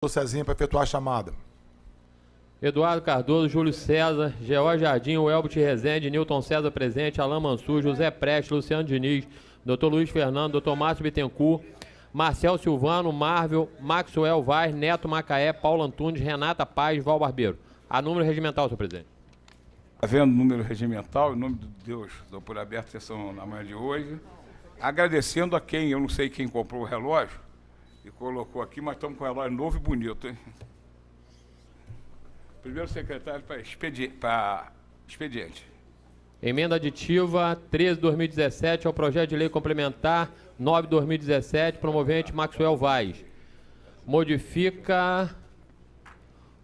Cezinha para efetuar a chamada. Eduardo Cardoso, Júlio César, George Jardim, Welbert Rezende, Nilton César presente, Alain Mansur, José Prestes, Luciano Diniz, Dr. Luiz Fernando, Dr. Márcio Bittencourt, Marcel Silvano, Marvel, Maxwell Vaz, Neto Macaé, Paulo Antunes, Renata Paz, Val Barbeiro. A número regimental, senhor presidente. Havendo número regimental, em nome de Deus, dou por aberta a sessão na manhã de hoje, agradecendo a quem, eu não sei quem comprou o relógio e colocou aqui, mas estamos com o relógio novo e bonito, hein? Primeiro secretário para expediente. Emenda aditiva 13/2017 ao projeto de lei complementar 9/2017, promovente Maxwell Vaz. Modifica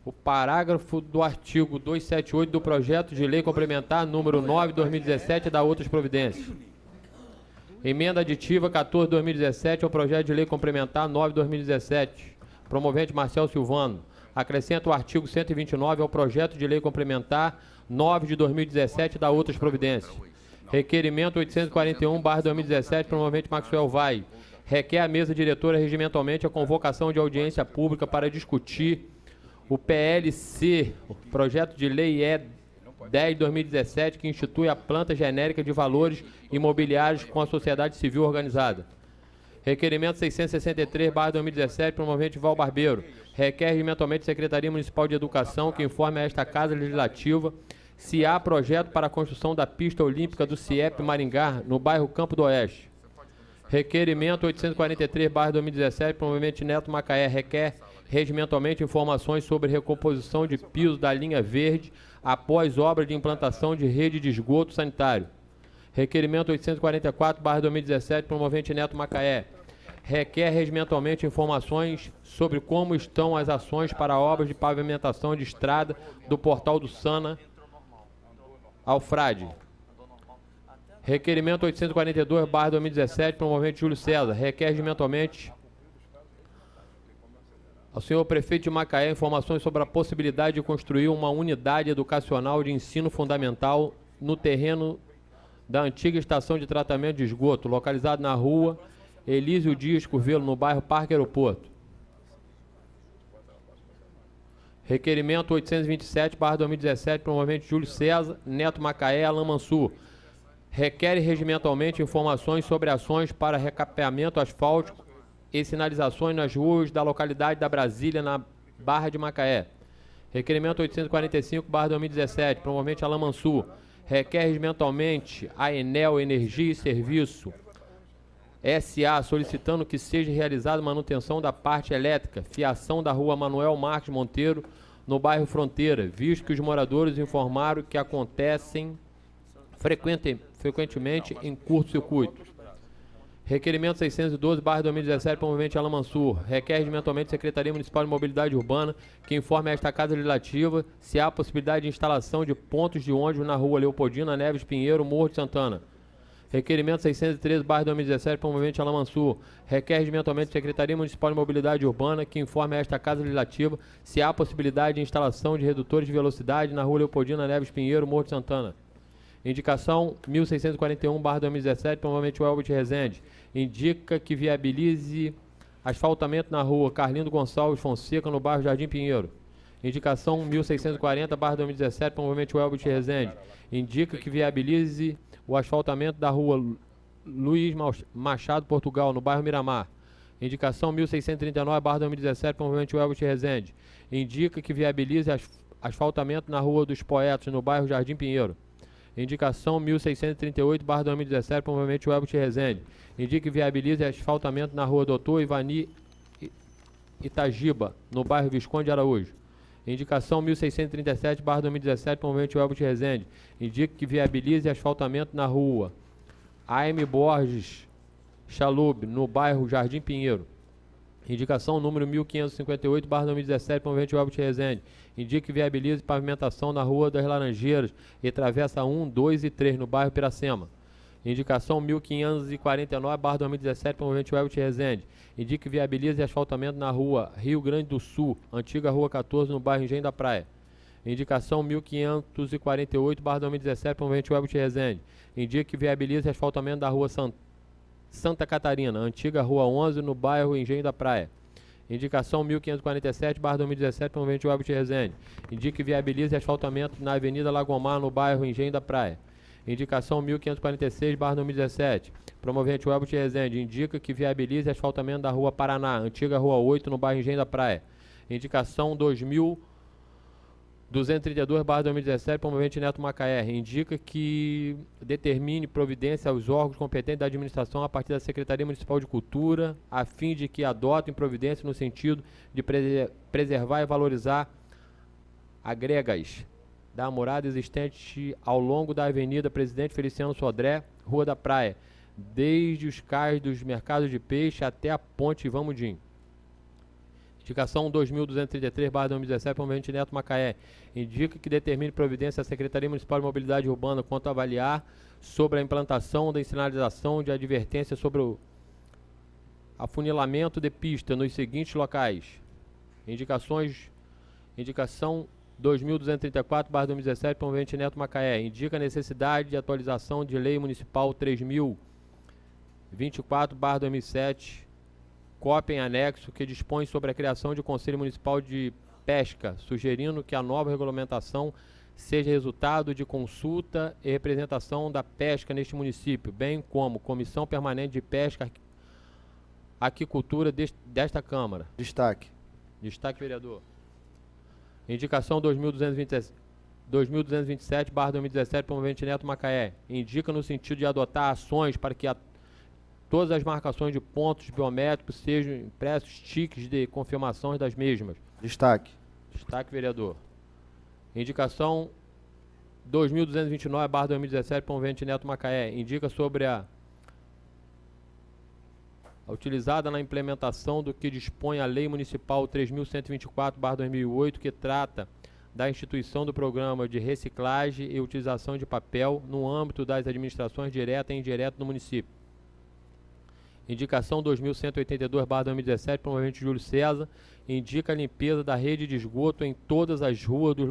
o parágrafo do artigo 278 do projeto de lei complementar número 9/2017 e dá outras providências. Emenda aditiva 14/2017 ao projeto de lei complementar 9/2017, promovente Marcel Silvano. Acrescenta o artigo 129 ao projeto de lei complementar 9/2017 e dá outras providências. Requerimento 841/2017, promovente Maxwell Vaz. Requer a mesa diretora regimentalmente a convocação de audiência pública para discutir o PLC, o projeto de lei E10/2017, que institui a planta genérica de valores imobiliários com a sociedade civil organizada. Requerimento 663/2017, promovente Val Barbeiro. Requer regimentalmente a Secretaria Municipal de Educação que informe a esta Casa Legislativa se há projeto para a construção da pista olímpica do CIEP Maringá, no bairro Campo do Oeste. Requerimento 843/2017, promovente Neto Macaé. Requer regimentalmente informações sobre recomposição de piso da linha verde após obra de implantação de rede de esgoto sanitário. Requerimento 844/2017, promovente Neto Macaé. Requer regimentalmente informações sobre como estão as ações para obras de pavimentação de estrada do Portal do Sana ao Frade. Requerimento 842/2017, promovente Júlio César. Requer regimentalmente ao senhor prefeito de Macaé informações sobre a possibilidade de construir uma unidade educacional de ensino fundamental no terreno da antiga estação de tratamento de esgoto, localizado na rua Elísio Dias Curvelo, no bairro Parque Aeroporto. Requerimento 827/2017, promovente Júlio César, Neto Macaé, Alain Mansur. Requer regimentalmente informações sobre ações para recapeamento asfáltico e sinalizações nas ruas da localidade da Brasília, na Barra de Macaé. Requerimento 845/2017, promovente Alain Mansur. Requer regimentalmente a Enel Energia e Serviço S.A. solicitando que seja realizada manutenção da parte elétrica, fiação da rua Manuel Marques Monteiro, no bairro Fronteira, visto que os moradores informaram que acontecem frequentemente em curto-circuito. Requerimento 612/2017, promovente Alain Mansur. Requer regimentalmente a Secretaria Municipal de Mobilidade Urbana que informe a esta Casa Legislativa se há possibilidade de instalação de pontos de ônibus na rua Leopoldina Neves Pinheiro, Morro de Santana. Requerimento 613/2017, promovente Alain Mansur. Requer regimentalmente a Secretaria Municipal de Mobilidade Urbana que informe a esta Casa Legislativa se há possibilidade de instalação de redutores de velocidade na rua Leopoldina Neves Pinheiro, Morro de Santana. Indicação 1641/2017, promovente Welbert Rezende. Indica que viabilize asfaltamento na rua Carlindo Gonçalves Fonseca, no bairro Jardim Pinheiro. Indicação 1640/2017, promovente Welbert Rezende. Indica que viabilize o asfaltamento da rua Luiz Machado Portugal, no bairro Miramar. Indicação 1639/2017, promovente Welbert Rezende. Indica que viabilize asfaltamento na rua dos Poetas, no bairro Jardim Pinheiro. Indicação 1638/2017, promovente Welbert Rezende. Indica que viabilize asfaltamento na rua Doutor Ivani Itagiba, no bairro Visconde Araújo. Indicação 1637/2017, promovente Welbert Rezende. Indica que viabilize asfaltamento na rua A.M. Borges Chalub, no bairro Jardim Pinheiro. Indicação número 1558/2017, promovente Welbert Rezende. Indica que viabilize pavimentação na rua das Laranjeiras e travessa 1, 2 e 3, no bairro Piracema. Indicação 1549/2017, promovente Welbert Rezende. Indica que viabilize asfaltamento na rua Rio Grande do Sul, antiga rua 14, no bairro Engenho da Praia. Indicação 1548/2017, promovente Welbert Rezende. Indica que viabilize asfaltamento da rua Santa Catarina, antiga rua 11, no bairro Engenho da Praia. Indicação 1547/2017, promovente Webert Rezende. Indica que viabilize asfaltamento na Avenida Lagomar, no bairro Engenho da Praia. Indicação 1546/2017, promovente Webert Rezende. Indica que viabilize asfaltamento da Rua Paraná, antiga Rua 8, no bairro Engenho da Praia. Indicação 2232/2017, promovente Neto Macaé. Indica que determine providência aos órgãos competentes da administração a partir da Secretaria Municipal de Cultura, a fim de que adotem providência no sentido de preservar e valorizar agregas da morada existente ao longo da Avenida Presidente Feliciano Sodré, Rua da Praia, desde os cais dos mercados de peixe até a Ponte Ivan Mudim. Indicação 2233/2017, promovente Neto Macaé. Indica que determine providência à Secretaria Municipal de Mobilidade Urbana quanto a avaliar sobre a implantação da sinalização de advertência sobre o afunilamento de pista nos seguintes locais. Indicação 2234/2017, promovente Neto Macaé. Indica a necessidade de atualização de Lei Municipal 3024/2007, cópia em anexo, que dispõe sobre a criação de Conselho Municipal de Pesca, sugerindo que a nova regulamentação seja resultado de consulta e representação da pesca neste município, bem como Comissão Permanente de Pesca, Aquicultura desta Câmara. Destaque. Destaque, vereador. Indicação 2227/2017, promovente Neto Macaé. Indica no sentido de adotar ações para que todas as marcações de pontos biométricos sejam impressos tiques de confirmações das mesmas. Destaque. Destaque, vereador. Indicação 2229/2017, promovente Neto Macaé. Indica sobre a utilizada na implementação do que dispõe a Lei Municipal 3124/2008, que trata da instituição do programa de reciclagem e utilização de papel no âmbito das administrações direta e indireta do município. Indicação 2182/2017, promovente Júlio César. Indica a limpeza da rede de esgoto em todas as ruas dos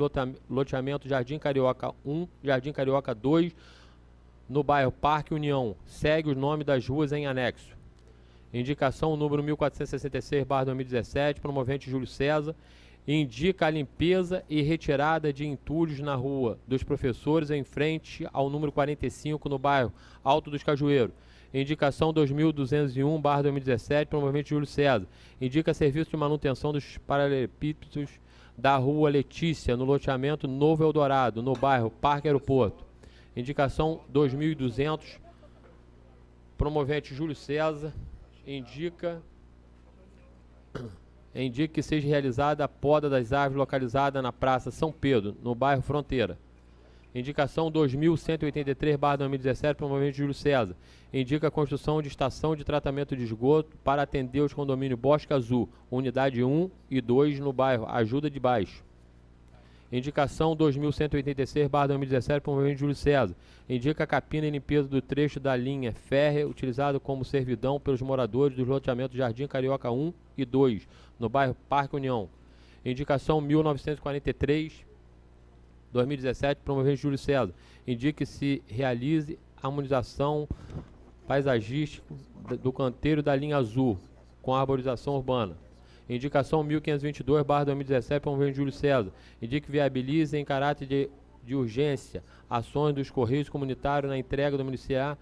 loteamentos Jardim Carioca 1, Jardim Carioca 2, no bairro Parque União. Segue os nomes das ruas em anexo. Indicação número 1466/2017, promovente Júlio César. Indica a limpeza e retirada de entulhos na Rua dos Professores, em frente ao número 45, no bairro Alto dos Cajueiros. Indicação 2201/2017, promovente Júlio César. Indica serviço de manutenção dos paralelepípedos da Rua Letícia, no loteamento Novo Eldorado, no bairro Parque Aeroporto. Indicação 2200, promovente Júlio César. Indica que seja realizada a poda das árvores localizada na Praça São Pedro, no bairro Fronteira. Indicação 2183/2017, promovente Júlio César. Indica a construção de estação de tratamento de esgoto para atender os condomínios Bosque Azul, unidade 1 e 2, no bairro Ajuda de Baixo. Indicação 2186/2017, promovente Júlio César. Indica a capina e limpeza do trecho da linha férrea utilizado como servidão pelos moradores dos loteamentos Jardim Carioca 1 e 2, no bairro Parque União. Indicação 1943/2017, promovente Júlio César. Indica que se realize a harmonização paisagística do canteiro da linha azul, com a arborização urbana. Indicação 1522/2017, promovente Júlio César. Indica que viabilize em caráter de urgência ações dos Correios Comunitários na entrega do município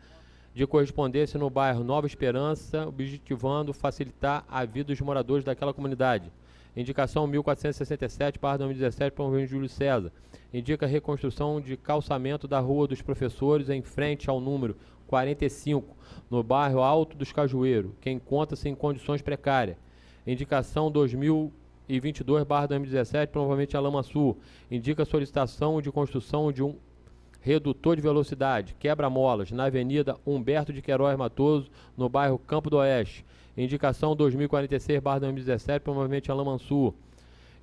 de correspondência no bairro Nova Esperança, objetivando facilitar a vida dos moradores daquela comunidade. Indicação 1467/2017, promovente Júlio César. Indica a reconstrução de calçamento da Rua dos Professores em frente ao número 45, no bairro Alto dos Cajueiros, que encontra-se em condições precárias. Indicação 2022/2017, provavelmente Alama Sul. Indica a solicitação de construção de um redutor de velocidade, quebra-molas, na Avenida Humberto de Queiroz Matoso, no bairro Campo do Oeste. Indicação 2046/2017, provavelmente Alama Sul.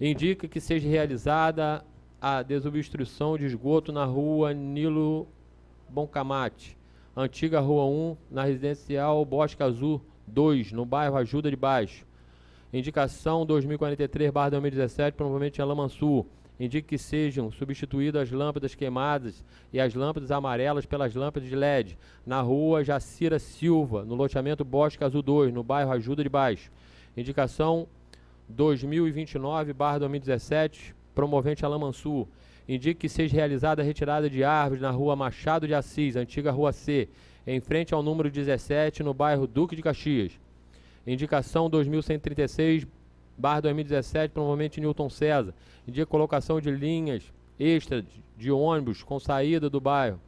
Indica que seja realizada a desobstrução de esgoto na Rua Nilo Boncamate, antiga Rua 1, na residencial Bosque Azul 2, no bairro Ajuda de Baixo. Indicação 2043/2017, provavelmente Alama Sul. Indica que sejam substituídas as lâmpadas queimadas e as lâmpadas amarelas pelas lâmpadas de LED na Rua Jacira Silva, no loteamento Bosque Azul 2, no bairro Ajuda de Baixo. Indicação 2029/2017, promovente Alain Mansur, indique que seja realizada a retirada de árvores na rua Machado de Assis, antiga Rua C, em frente ao número 17, no bairro Duque de Caxias. Indicação 2136/2017, promovente Newton César, indica colocação de linhas extras de ônibus com saída do bairro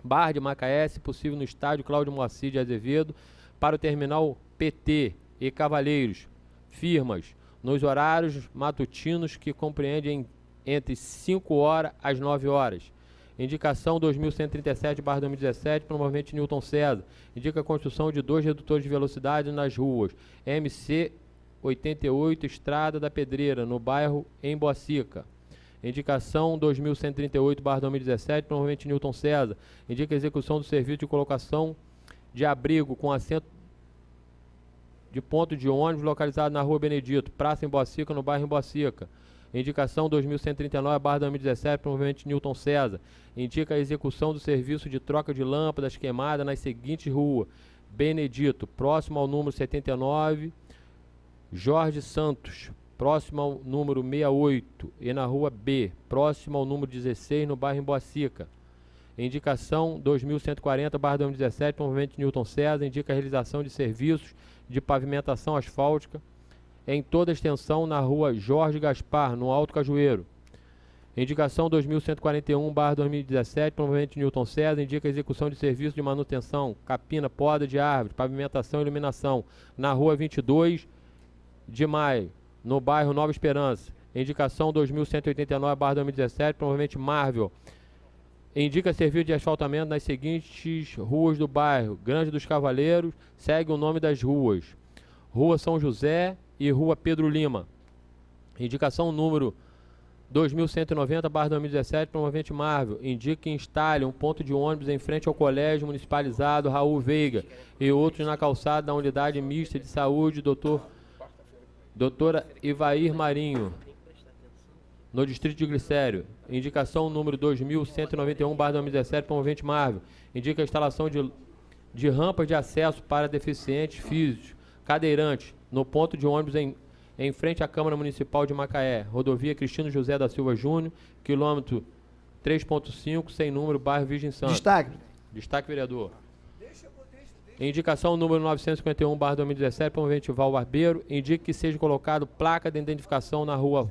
Barra de Macaé, se possível no estádio Cláudio Moacir de Azevedo, para o terminal PT e Cavaleiros, firmas, nos horários matutinos que compreendem entre 5 horas às 9 horas. Indicação 2137/2017, promovente Newton César, indica a construção de 2 redutores de velocidade nas ruas MC 88, Estrada da Pedreira, no bairro Emboacica. Indicação 2138/2017, promovente Newton César, indica a execução do serviço de colocação de abrigo com assento de ponto de ônibus localizado na Rua Benedito, Praça Emboacica, no bairro Emboacica. Indicação 2139/2017, promovente Newton César, indica a execução do serviço de troca de lâmpadas queimadas nas seguintes ruas: Benedito, próximo ao número 79, Jorge Santos, próximo ao número 68, e na Rua B, próximo ao número 16, no bairro Emboacica. Indicação 2140/2017, promovente Newton César, indica a realização de serviços de pavimentação asfáltica em toda a extensão na Rua Jorge Gaspar, no Alto Cajueiro. Indicação 2141/2017, promovente Newton César, indica a execução de serviço de manutenção, capina, poda de árvores, pavimentação e iluminação na Rua 22 de Maio, no bairro Nova Esperança. Indicação 2189/2017, promovente Marvel, indica serviço de asfaltamento nas seguintes ruas do bairro: Grande dos Cavaleiros, segue o nome das ruas: Rua São José e Rua Pedro Lima. Indicação número 2190/2017, promovente Marvel, indica que instale um ponto de ônibus em frente ao Colégio Municipalizado Raul Veiga e outros na calçada da Unidade Mista de Saúde Doutora Ivair Marinho, no distrito de Glicério. Indicação número 2191/2017, promovente Marvel, indica a instalação de rampas de acesso para deficientes físicos, cadeirantes, no ponto de ônibus em frente à Câmara Municipal de Macaé, rodovia Cristino José da Silva Júnior, quilômetro 3.5, sem número, bairro Virgem Santa. Destaque, vereador. Indicação número 951/2017, promovente Val Barbeiro, indica que seja colocado placa de identificação na Rua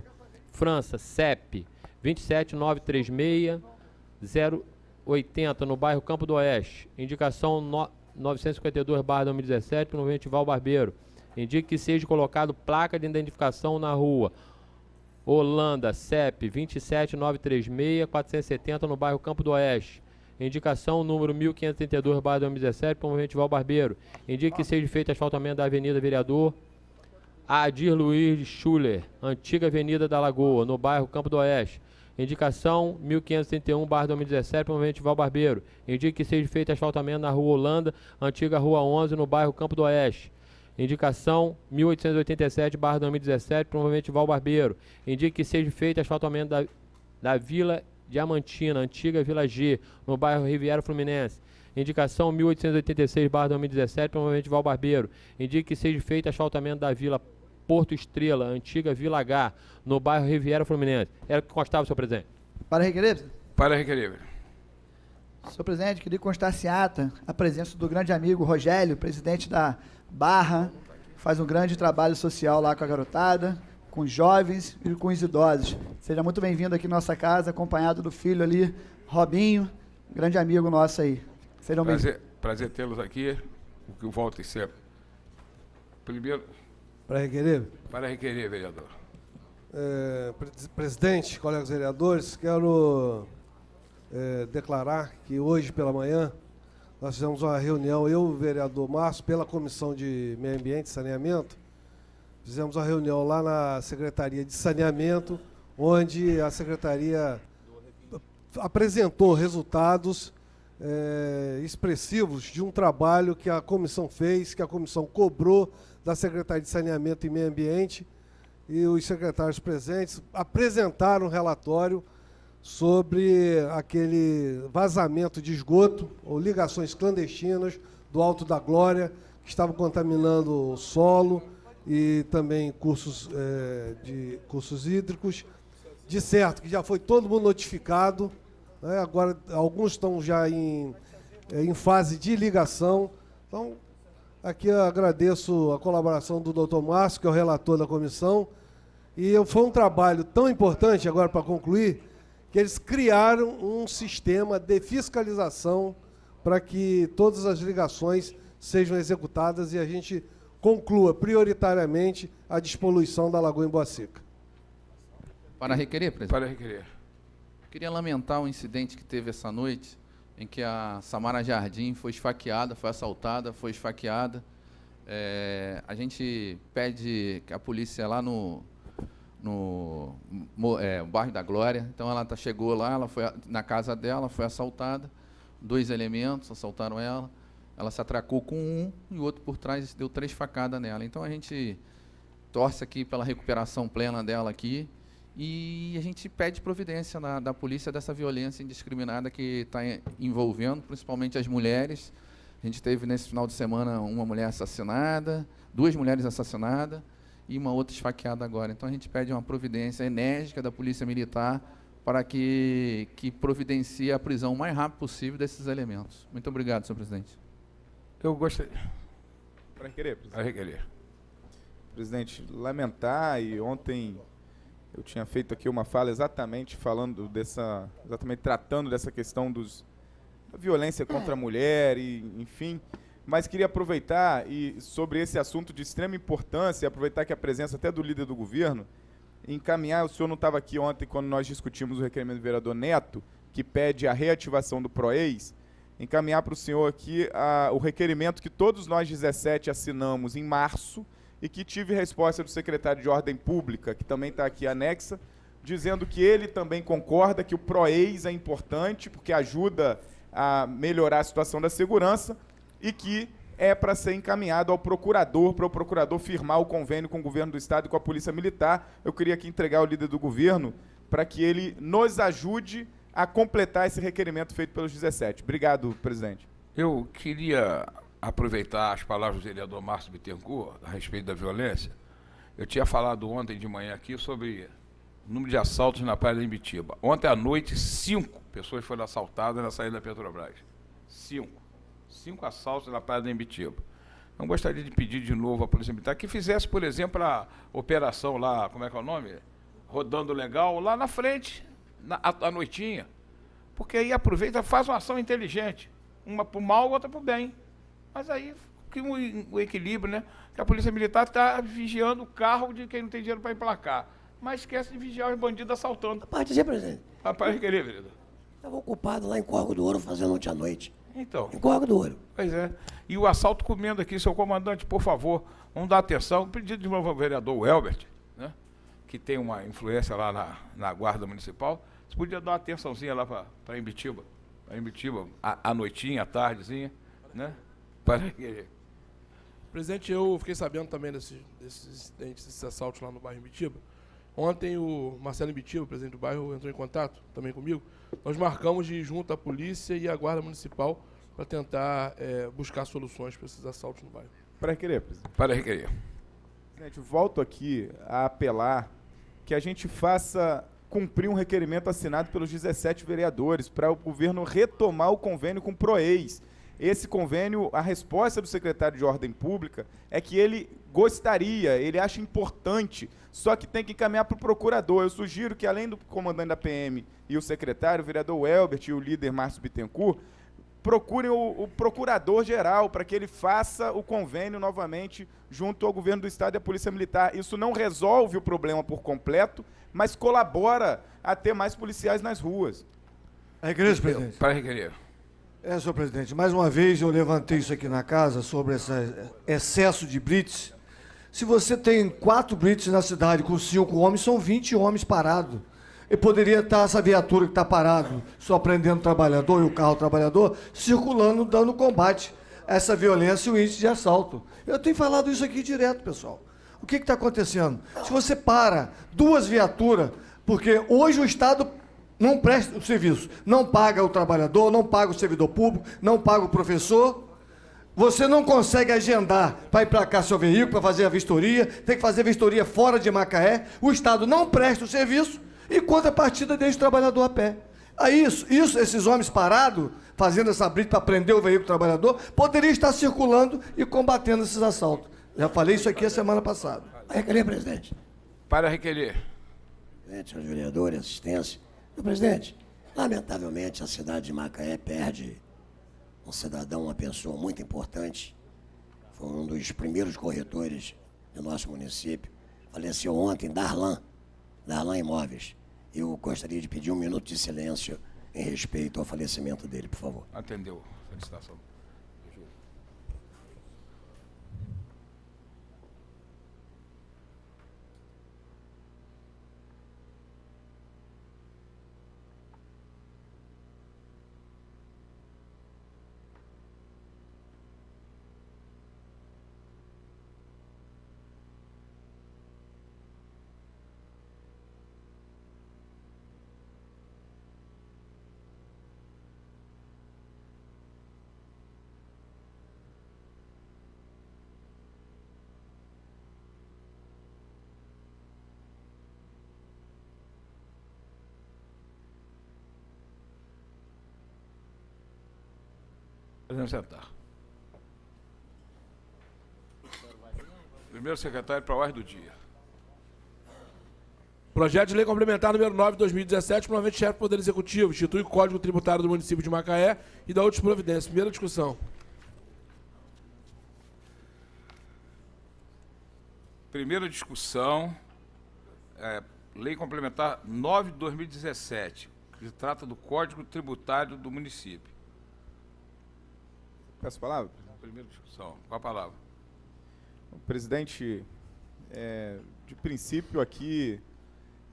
França, CEP 27936-080, no bairro Campo do Oeste. Indicação 952/2017, promovente Val Barbeiro, indica que seja colocado placa de identificação na Rua Holanda, CEP 27936-470, no bairro Campo do Oeste. Indicação número 1532/2017, promovente Val Barbeiro, indica que seja feito asfaltamento da Avenida Vereador Adir Luiz Schuller, antiga Avenida da Lagoa, no bairro Campo do Oeste. Indicação 1531/2017, promovente Val Barbeiro, indica que seja feito asfaltamento na Rua Holanda, antiga Rua 11, no bairro Campo do Oeste. Indicação 1887/2017, promovente Val Barbeiro, indica que seja feito asfaltamento da Vila Diamantina, antiga Vila G, no bairro Riviera Fluminense. Indicação 1886/2017, promovente Val Barbeiro, indica que seja feito asfaltamento da Vila Porto Estrela, antiga Vila H, no bairro Riviera Fluminense. Era o que constava, senhor presidente. Para requerer? Para requerer. Senhor presidente, queria constar-se ata a presença do grande amigo Rogério, presidente da Barra, faz um grande trabalho social lá com a garotada, com os jovens e com os idosos. Seja muito bem-vindo aqui em nossa casa, acompanhado do filho ali, Robinho, grande amigo nosso aí. Sejam bem-vindos. Prazer tê-los aqui, o que volta e sempre. Primeiro... Para requerer? Para requerer, vereador. Presidente, colegas vereadores, quero declarar que hoje pela manhã nós fizemos uma reunião, eu e o vereador Márcio, pela Comissão de Meio Ambiente e Saneamento, fizemos uma reunião lá na Secretaria de Saneamento, onde a Secretaria apresentou resultados expressivos de um trabalho que a comissão fez, que a comissão cobrou da Secretaria de Saneamento e Meio Ambiente, e os secretários presentes apresentaram um relatório sobre aquele vazamento de esgoto ou ligações clandestinas do Alto da Glória, que estavam contaminando o solo e também cursos de cursos hídricos. De certo que já foi todo mundo notificado, né? Agora alguns estão já em fase de ligação. Então, aqui eu agradeço a colaboração do Dr. Márcio, que é o relator da comissão, e foi um trabalho tão importante, agora para concluir, que eles criaram um sistema de fiscalização para que todas as ligações sejam executadas e a gente conclua prioritariamente a despoluição da Lagoa Emboacica. Para requerer, presidente? Para requerer. Queria lamentar o incidente que teve essa noite, em que a Samara Jardim foi esfaqueada, foi assaltada, foi esfaqueada. A gente pede que a polícia lá no bairro da Glória, então ela chegou lá, ela foi na casa dela, foi assaltada, 2 elementos assaltaram ela se atracou com um e o outro por trás deu 3 facadas nela. Então a gente torce aqui pela recuperação plena dela aqui e a gente pede providência da polícia dessa violência indiscriminada que está envolvendo, principalmente as mulheres. A gente teve nesse final de semana uma mulher assassinada, 2 mulheres assassinadas e uma outra esfaqueada agora. Então a gente pede uma providência enérgica da Polícia Militar para que providencie a prisão o mais rápido possível desses elementos. Muito obrigado, senhor presidente. Eu gostaria... Para requerer, presidente. Para requerer. Presidente, lamentar, e ontem eu tinha feito aqui uma fala exatamente tratando dessa questão da violência contra a mulher, enfim, mas queria aproveitar, e sobre esse assunto de extrema importância, aproveitar que a presença até do líder do governo, encaminhar, o senhor não estava aqui ontem quando nós discutimos o requerimento do vereador Neto, que pede a reativação do PROEIS, encaminhar para o senhor aqui o requerimento que todos nós 17 assinamos em março e que tive resposta do secretário de Ordem Pública, que também está aqui anexa, dizendo que ele também concorda que o PROEIS é importante porque ajuda a melhorar a situação da segurança e que é para ser encaminhado ao procurador, para o procurador firmar o convênio com o governo do Estado e com a Polícia Militar. Eu queria aqui entregar ao líder do governo para que ele nos ajude a completar esse requerimento feito pelos 17. Obrigado, presidente. Eu queria aproveitar as palavras do vereador Márcio Bittencourt a respeito da violência. Eu tinha falado ontem de manhã aqui sobre o número de assaltos na Praia da Imbitiba. Ontem à noite, 5 pessoas foram assaltadas na saída da Petrobras. 5 assaltos na Praia da Imbitiba. Não gostaria de pedir de novo à Polícia Militar que fizesse, por exemplo, a operação lá, como é que é o nome? Rodando Legal, lá na frente, à noitinha. Porque aí aproveita, faz uma ação inteligente. Uma para o mal, outra para o bem. Mas aí cria o equilíbrio, né? Que a Polícia Militar está vigiando o carro de quem não tem dinheiro para emplacar. Mas esquece de vigiar os bandidos assaltando. A parte dizer, presidente. Rapaz, querido, vereador. Estava ocupado lá em Córrego do Ouro fazendo ontem à noite. Então. Em Córrego do Ouro. Pois é. E o assalto comendo aqui, seu comandante, por favor, vamos dar atenção. Pedido de novo ao vereador Elbert, né? Que tem uma influência lá na Guarda Municipal. Você podia dar uma atençãozinha lá para Imbitiba. Para Imbitiba, à noitinha, à tardezinha, né? Para que... Presidente, eu fiquei sabendo também desses incidentes, desses assaltos lá no bairro Imbitiba. Ontem o Marcelo Imbitiba, presidente do bairro, entrou em contato também comigo. Nós marcamos de ir junto à polícia e à Guarda Municipal para tentar buscar soluções para esses assaltos no bairro. Para requerer, presidente. Para requerer. Presidente, volto aqui a apelar que a gente faça cumprir um requerimento assinado pelos 17 vereadores para o governo retomar o convênio com o PROEIS. Esse convênio, a resposta do secretário de Ordem Pública é que ele gostaria, ele acha importante, só que tem que encaminhar para o procurador. Eu sugiro que, além do comandante da PM e o secretário, o vereador Elbert e o líder Márcio Bittencourt, procurem o procurador-geral para que ele faça o convênio novamente junto ao governo do Estado e à Polícia Militar. Isso não resolve o problema por completo, mas colabora a ter mais policiais nas ruas. Requerer, presidente. Para requerer. Senhor presidente, mais uma vez eu levantei isso aqui na casa sobre esse excesso de blitz. Se você tem 4 blitz na cidade com 5 homens, são 20 homens parados. E poderia estar essa viatura que está parado, só prendendo o trabalhador e o carro trabalhador, circulando, dando combate a essa violência e o índice de assalto. Eu tenho falado isso aqui direto, pessoal. O que está acontecendo? Se você para 2 viaturas, porque hoje o Estado não presta o serviço, não paga o trabalhador, não paga o servidor público, não paga o professor, Você não consegue agendar para ir para cá seu veículo, para fazer a vistoria, tem que fazer vistoria fora de Macaé, o Estado não presta o serviço e contrapartida deixa o trabalhador a pé. Aí esses homens parados, fazendo essa briga para prender o veículo trabalhador, poderiam estar circulando e combatendo esses assaltos. Já falei isso aqui a semana passada. Vai requerer, presidente. Para requerer. Presidente, senhores vereadores, assistência. Senhor presidente, lamentavelmente a cidade de Macaé perde um cidadão, uma pessoa muito importante. Foi um dos primeiros corretores do nosso município. Faleceu ontem, Darlan Imóveis. Eu gostaria de pedir 1 minuto de silêncio em respeito ao falecimento dele, por favor. Atendeu. Felicitação. Podemos sentar. Primeiro secretário para a ordem do dia. Projeto de lei complementar número 9 de 2017, provavelmente chefe do Poder Executivo, institui o Código Tributário do município de Macaé e dá outras providências. Primeira discussão. Primeira discussão, lei complementar 9 de 2017, que trata do Código Tributário do município. Peço a palavra. Primeira discussão. Com a palavra. Presidente, de princípio aqui,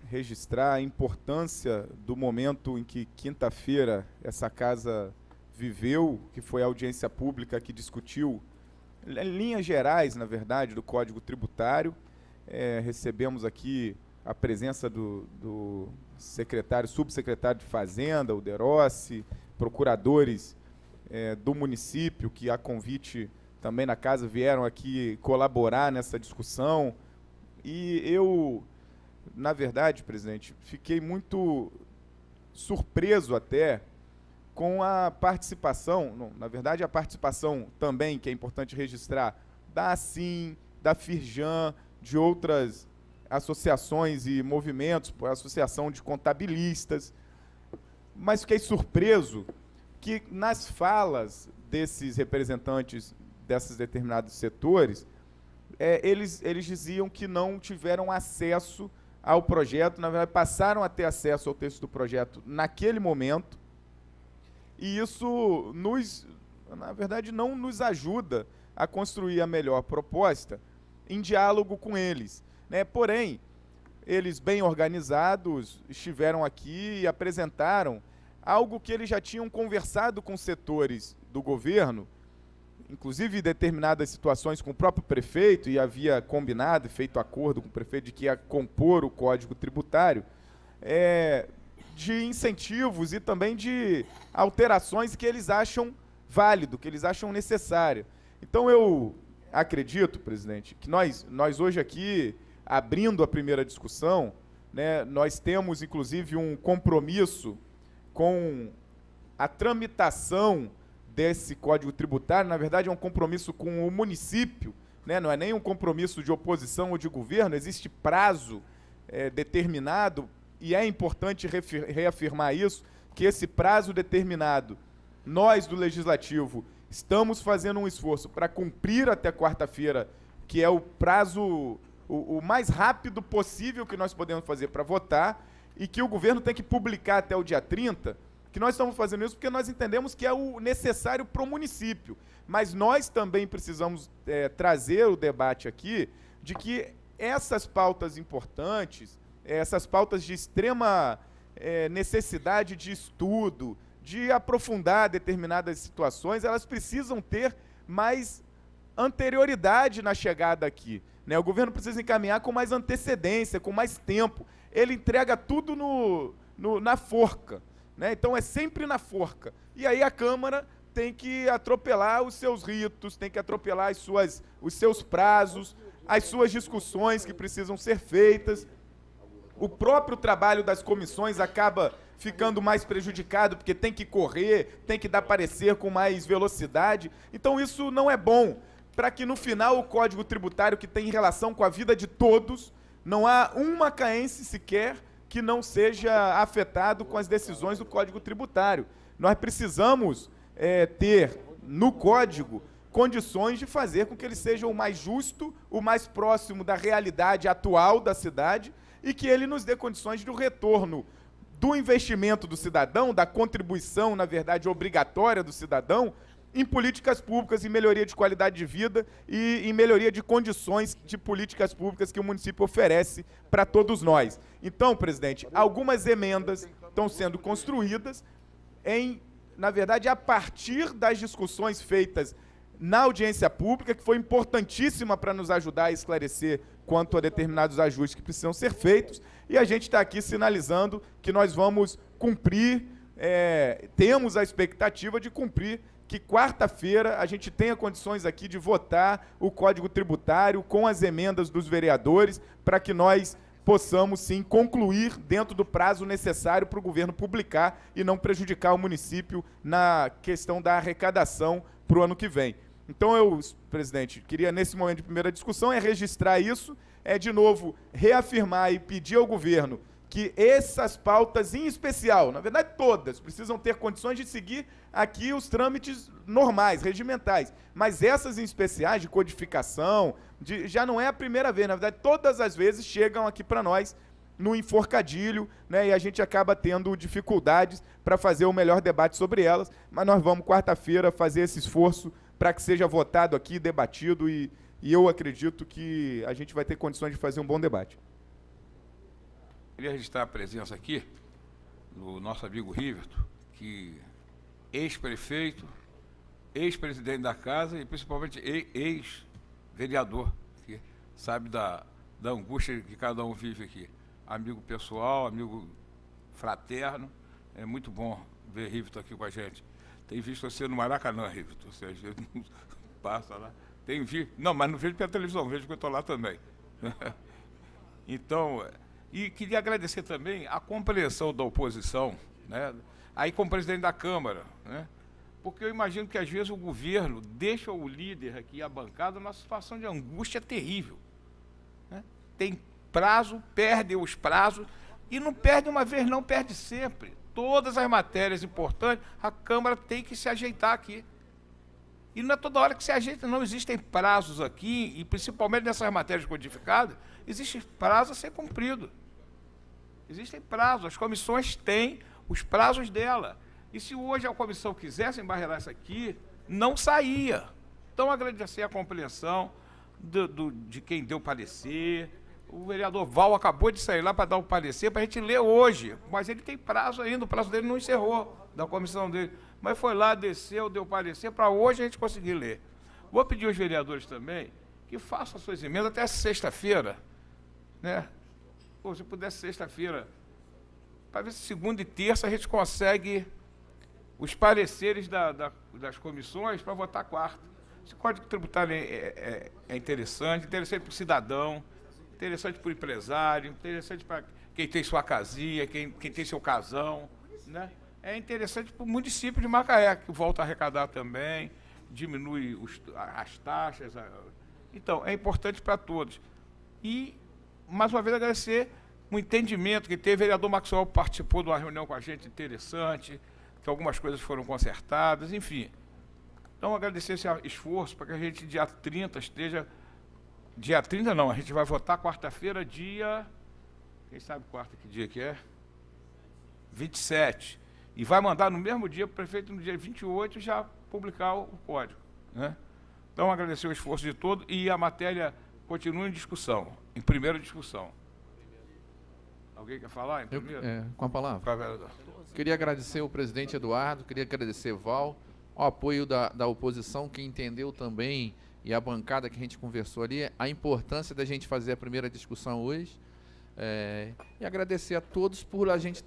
registrar a importância do momento em que, quinta-feira, essa casa viveu, que foi a audiência pública que discutiu, em linhas gerais, na verdade, do Código Tributário. Recebemos aqui a presença do subsecretário de Fazenda, o Derossi, procuradores do município, que a convite também na casa vieram aqui colaborar nessa discussão. E eu, na verdade, presidente, fiquei muito surpreso até com a participação, na verdade a participação também, que é importante registrar, da ASSIM, da Firjan, de outras associações e movimentos, a Associação de Contabilistas, mas fiquei surpreso que nas falas desses representantes desses determinados setores, eles diziam que não tiveram acesso ao projeto, na verdade passaram a ter acesso ao texto do projeto naquele momento, e isso, na verdade, não nos ajuda a construir a melhor proposta em diálogo com eles, né? Porém, eles bem organizados estiveram aqui e apresentaram algo que eles já tinham conversado com setores do governo, inclusive em determinadas situações com o próprio prefeito, e havia combinado e feito acordo com o prefeito de que ia compor o Código Tributário, de incentivos e também de alterações que eles acham válido, que eles acham necessário. Então eu acredito, presidente, que nós hoje aqui, abrindo a primeira discussão, né, nós temos inclusive um compromisso com a tramitação desse Código Tributário. Na verdade, é um compromisso com o município, né? Não é nem um compromisso de oposição ou de governo, existe prazo determinado, e é importante reafirmar isso, que esse prazo determinado, nós do Legislativo estamos fazendo um esforço para cumprir até quarta-feira, que é o prazo o mais rápido possível que nós podemos fazer para votar, e que o governo tem que publicar até o dia 30, que nós estamos fazendo isso porque nós entendemos que é o necessário para o município. Mas nós também precisamos trazer o debate aqui de que essas pautas importantes, essas pautas de extrema necessidade de estudo, de aprofundar determinadas situações, elas precisam ter mais anterioridade na chegada aqui, né? O governo precisa encaminhar com mais antecedência, com mais tempo. Ele entrega tudo na forca, né? Então é sempre na forca. E aí a Câmara tem que atropelar os seus ritos, tem que atropelar os seus prazos, as suas discussões que precisam ser feitas. O próprio trabalho das comissões acaba ficando mais prejudicado, porque tem que correr, tem que dar parecer com mais velocidade. Então isso não é bom, para que no final o Código Tributário, que tem relação com a vida de todos, não há um macaense sequer que não seja afetado com as decisões do Código Tributário. Nós precisamos ter no Código condições de fazer com que ele seja o mais justo, o mais próximo da realidade atual da cidade e que ele nos dê condições do retorno do investimento do cidadão, da contribuição, na verdade, obrigatória do cidadão, em políticas públicas, em melhoria de qualidade de vida e em melhoria de condições de políticas públicas que o município oferece para todos nós. Então, presidente, algumas emendas estão sendo construídas na verdade, a partir das discussões feitas na audiência pública, que foi importantíssima para nos ajudar a esclarecer quanto a determinados ajustes que precisam ser feitos, e a gente está aqui sinalizando que nós vamos cumprir, temos a expectativa de cumprir, que quarta-feira a gente tenha condições aqui de votar o Código Tributário com as emendas dos vereadores, para que nós possamos, sim, concluir dentro do prazo necessário para o governo publicar e não prejudicar o município na questão da arrecadação para o ano que vem. Então, presidente, queria, nesse momento de primeira discussão, registrar isso, de novo, reafirmar e pedir ao governo que essas pautas, em especial, na verdade todas, precisam ter condições de seguir aqui os trâmites normais, regimentais, mas essas em especiais, de codificação, já não é a primeira vez, na verdade todas as vezes chegam aqui para nós no enforcadilho, né, e a gente acaba tendo dificuldades para fazer o melhor debate sobre elas, mas nós vamos quarta-feira fazer esse esforço para que seja votado aqui, debatido, e eu acredito que a gente vai ter condições de fazer um bom debate. Queria registrar a presença aqui do nosso amigo Riverton, que ex-prefeito, ex-presidente da casa e principalmente ex-vereador, que sabe da angústia que cada um vive aqui. Amigo pessoal, amigo fraterno, é muito bom ver Riverton aqui com a gente. Tem visto você no Maracanã, Riverton, ou seja, ele não passa lá. Tem visto, não, mas não vejo pela televisão, vejo que eu estou lá também. Então, e queria agradecer também a compreensão da oposição, né, aí como presidente da Câmara, né, porque eu imagino que às vezes o governo deixa o líder aqui, a bancada, numa situação de angústia terrível, né? Tem prazo, perde os prazos, e não perde uma vez, não perde sempre. Todas as matérias importantes, a Câmara tem que se ajeitar aqui. E não é toda hora que se ajeita, não. Existem prazos aqui, e principalmente nessas matérias codificadas, existe prazo a ser cumprido. Existem prazos, as comissões têm os prazos dela. E se hoje a comissão quisesse embarrelar isso aqui, não saía. Então, agradecer a compreensão de quem deu parecer. O vereador Val acabou de sair lá para dar o parecer, para a gente ler hoje, mas ele tem prazo ainda, o prazo dele não encerrou, da comissão dele. Mas foi lá, desceu, deu parecer, para hoje a gente conseguir ler. Vou pedir aos vereadores também que façam as suas emendas até sexta-feira, né? Ou se puder sexta-feira, para ver se segunda e terça a gente consegue os pareceres das comissões para votar quarta. Esse Código Tributário é interessante para o cidadão, interessante para o empresário, interessante para quem tem sua casinha, quem tem seu casão, né? É interessante para o município de Macaé, que volta a arrecadar também, diminui as taxas. Então, é importante para todos. E, mais uma vez, agradecer o entendimento que teve. O vereador Maxwell participou de uma reunião com a gente interessante, que algumas coisas foram consertadas, enfim. Então, agradecer esse esforço para que a gente, dia 30, esteja... Dia 30 não, a gente vai votar quarta-feira, dia... Quem sabe quarta que dia que é? 27. E vai mandar no mesmo dia, o prefeito, no dia 28, já publicar o código, né? Então, agradecer o esforço de todos e a matéria continua em discussão, em primeira discussão. Alguém quer falar em primeiro? Com a palavra. Queria agradecer o presidente Eduardo, queria agradecer Val, o apoio da oposição, que entendeu também, e a bancada que a gente conversou ali, a importância da gente fazer a primeira discussão hoje. E agradecer a todos por a gente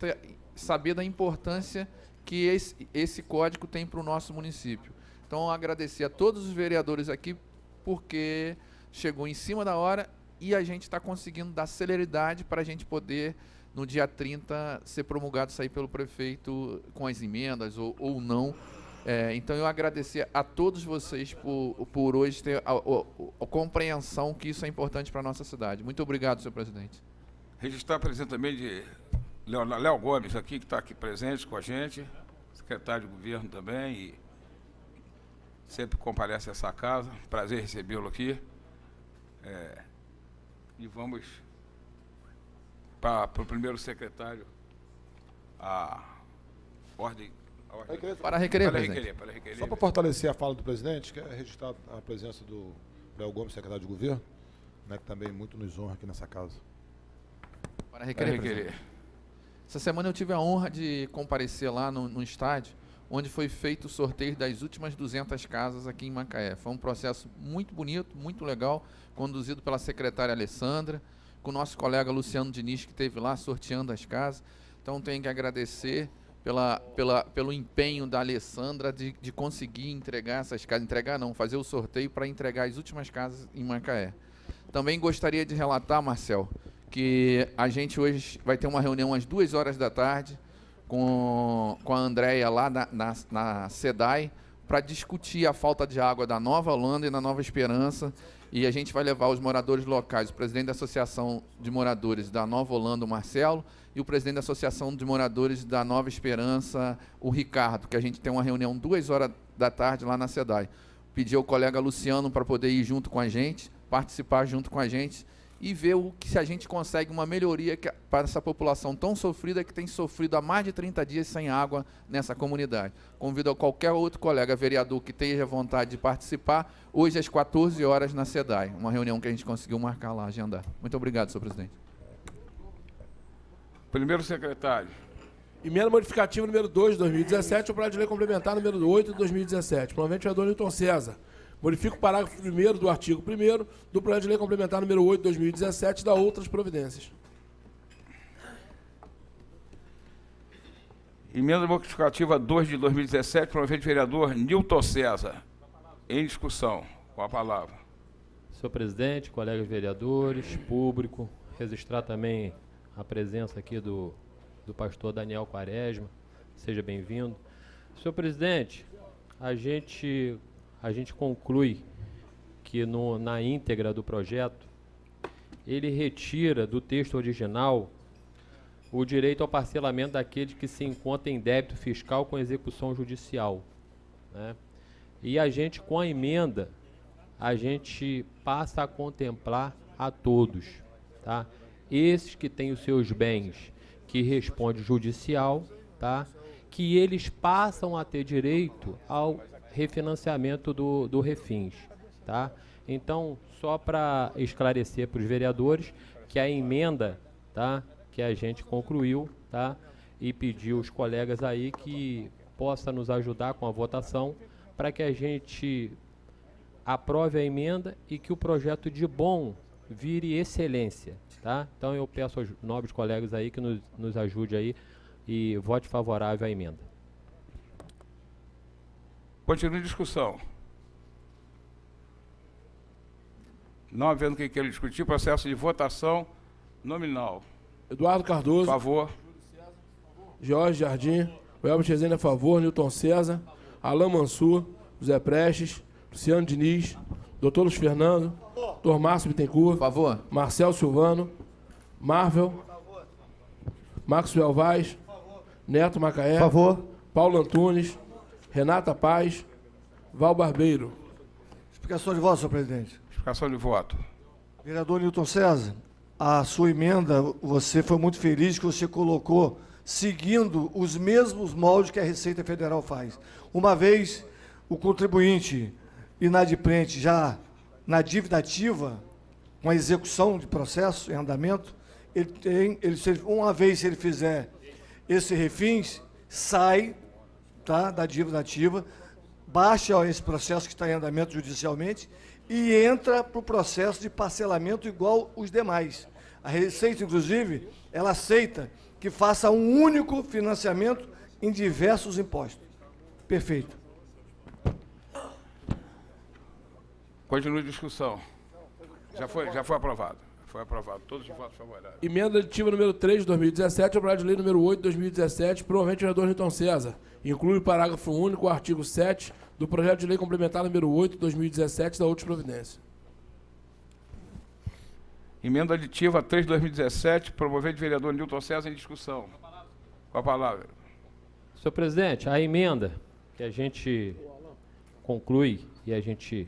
saber da importância que esse código tem para o nosso município. Então, agradecer a todos os vereadores aqui, porque chegou em cima da hora e a gente está conseguindo dar celeridade para a gente poder, no dia 30, ser promulgado, sair pelo prefeito com as emendas ou não. Então, eu agradecer a todos vocês por hoje ter a compreensão que isso é importante para a nossa cidade. Muito obrigado, senhor presidente. Registrar a presença também de Léo Gomes aqui, que está aqui presente com a gente, secretário de governo também, e sempre comparece a essa casa. Prazer recebê-lo aqui. E vamos para o primeiro secretário, a ordem. Para requerer, presidente. Só para fortalecer a fala do presidente, quer registrar a presença do Léo Gomes, secretário de governo, né, que também muito nos honra aqui nessa casa. Para requerer, presidente. Essa semana eu tive a honra de comparecer lá no estádio, onde foi feito o sorteio das últimas 200 casas aqui em Macaé. Foi um processo muito bonito, muito legal, conduzido pela secretária Alessandra, com o nosso colega Luciano Diniz, que esteve lá sorteando as casas. Então, tenho que agradecer pelo empenho da Alessandra de conseguir entregar essas casas, fazer o sorteio para entregar as últimas casas em Macaé. Também gostaria de relatar, Marcel, que a gente hoje vai ter uma reunião às 2h da tarde com a Andréia lá na SEDAI para discutir a falta de água da Nova Holanda e da Nova Esperança, e a gente vai levar os moradores locais, o presidente da Associação de Moradores da Nova Holanda, o Marcelo, e o presidente da Associação de Moradores da Nova Esperança, o Ricardo, que a gente tem uma reunião 2h da tarde lá na SEDAI. Pedi ao colega Luciano para poder ir junto com a gente, participar junto com a gente e ver se a gente consegue uma melhoria para essa população tão sofrida, que tem sofrido há mais de 30 dias sem água nessa comunidade. Convido a qualquer outro colega vereador que tenha vontade de participar, hoje às 14 horas na SEDAI, uma reunião que a gente conseguiu marcar lá, agendar. Muito obrigado, senhor presidente. Primeiro secretário. Emenda modificativa número 2 de 2017, o projeto de lei complementar número 8 de 2017. Provavelmente o vereador Newton César. Modifica o parágrafo 1º do artigo 1º do projeto de lei complementar número 8 de 2017 e dá outras providências. Emenda modificativa 2 de 2017, provavelmente vereador Newton César. Em discussão. Com a palavra. Senhor presidente, colegas vereadores, público, registrar também a presença aqui do pastor Daniel Quaresma. Seja bem-vindo. Senhor presidente, a gente conclui que na íntegra do projeto, ele retira do texto original o direito ao parcelamento daqueles que se encontram em débito fiscal com execução judicial, né? E a gente, com a emenda, a gente passa a contemplar a todos, tá? Esses que têm os seus bens que responde judicial, tá? Que eles passam a ter direito ao refinanciamento do Refins, tá? Então, só para esclarecer para os vereadores que a emenda, tá, que a gente concluiu, tá, e pediu os colegas aí que possa nos ajudar com a votação para que a gente aprove a emenda e que o projeto de bom vire excelência, tá? Então eu peço aos nobres colegas aí que nos ajude aí e vote favorável à emenda. Continua em discussão. Não havendo quem queira discutir, processo de votação nominal. Eduardo Cardoso. Por favor. Jorge Jardim. Welber Rezende a favor. Newton César. Alain Mansur. José Prestes. Luciano Diniz. Dr. Luiz Fernando. Dr. Márcio Bittencourt. Por favor. Marcel Silvano. Marvel. Maxwell Vaz. Neto Macaé. Por favor. Paulo Antunes. Renata Paz. Val Barbeiro. Explicação de voto, senhor presidente. Explicação de voto. Vereador Newton César, a sua emenda, você foi muito feliz que você colocou seguindo os mesmos moldes que a Receita Federal faz. Uma vez o contribuinte inadimplente já na dívida ativa, com a execução de processo em andamento, uma vez se ele fizer esse refins, sai, tá, da dívida ativa, baixa esse processo que está em andamento judicialmente e entra para o processo de parcelamento igual os demais. A Receita, inclusive, ela aceita que faça um único financiamento em diversos impostos. Perfeito. Continua a discussão. Já foi aprovado. Foi aprovado. Todos os votos favoráveis. Emenda aditiva número 3 de 2017 ao projeto de lei número 8 de 2017, promovente vereador Newton César. Inclui o parágrafo único, o artigo 7 do projeto de lei complementar número 8 de 2017 da outra providência. Emenda aditiva 3 de 2017, promovente vereador Newton César em discussão. Com a palavra. Senhor presidente, a emenda que a gente conclui e a gente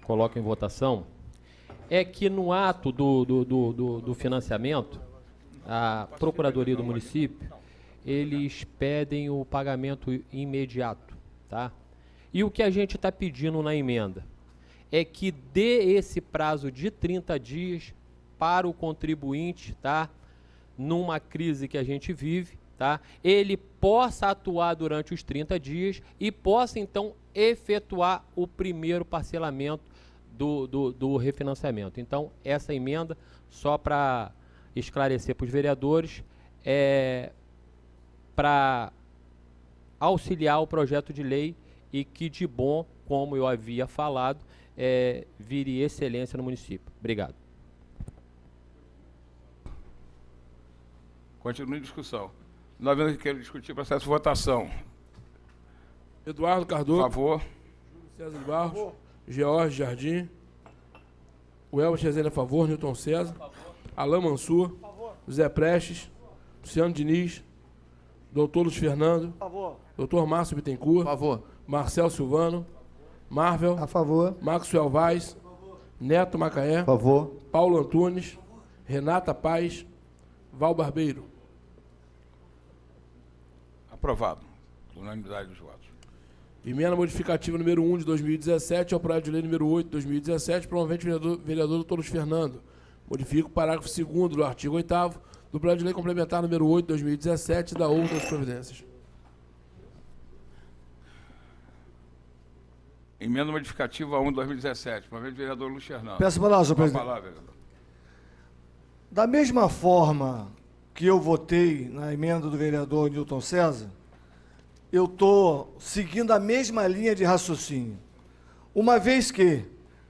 coloca em votação é que no ato do financiamento, a Procuradoria do município, eles pedem o pagamento imediato, tá? E o que a gente está pedindo na emenda é que dê esse prazo de 30 dias para o contribuinte, tá? Numa crise que a gente vive, tá? Ele possa atuar durante os 30 dias e possa, então, efetuar o primeiro parcelamento do refinanciamento. Então, essa emenda, só para esclarecer para os vereadores, é para auxiliar o projeto de lei e que, de bom, como eu havia falado, vire excelência no município. Obrigado. Continua em discussão. Nós vamos querer discutir o processo de votação. Eduardo Por Cardoso. favor. César de Barros. George Jardim. O Elvis Rezende a favor. Newton César. Alain Mansur. Zé Prestes. Luciano Diniz. Doutor Luiz Fernando. Doutor Márcio Bittencourt. Por favor. Marcel Silvano. Marvel. A favor. Maxwell Vaz. Neto Macaé. A favor. Paulo Antunes. Renata Paz. Val Barbeiro. Aprovado. Unanimidade dos votos. Emenda modificativa número 1 de 2017 ao projeto de lei número 8 de 2017, promovente vereador doutor Luiz Fernando. Modifica o parágrafo 2º do artigo 8º do projeto de lei complementar número 8 de 2017 da outras providências. Emenda modificativa 1 de 2017. Promovente vereador Luiz Fernando. Peço a palavra, senhor Com a presidente. palavra, vereador. Da mesma forma que eu votei na emenda do vereador Newton César, eu estou seguindo a mesma linha de raciocínio. Uma vez que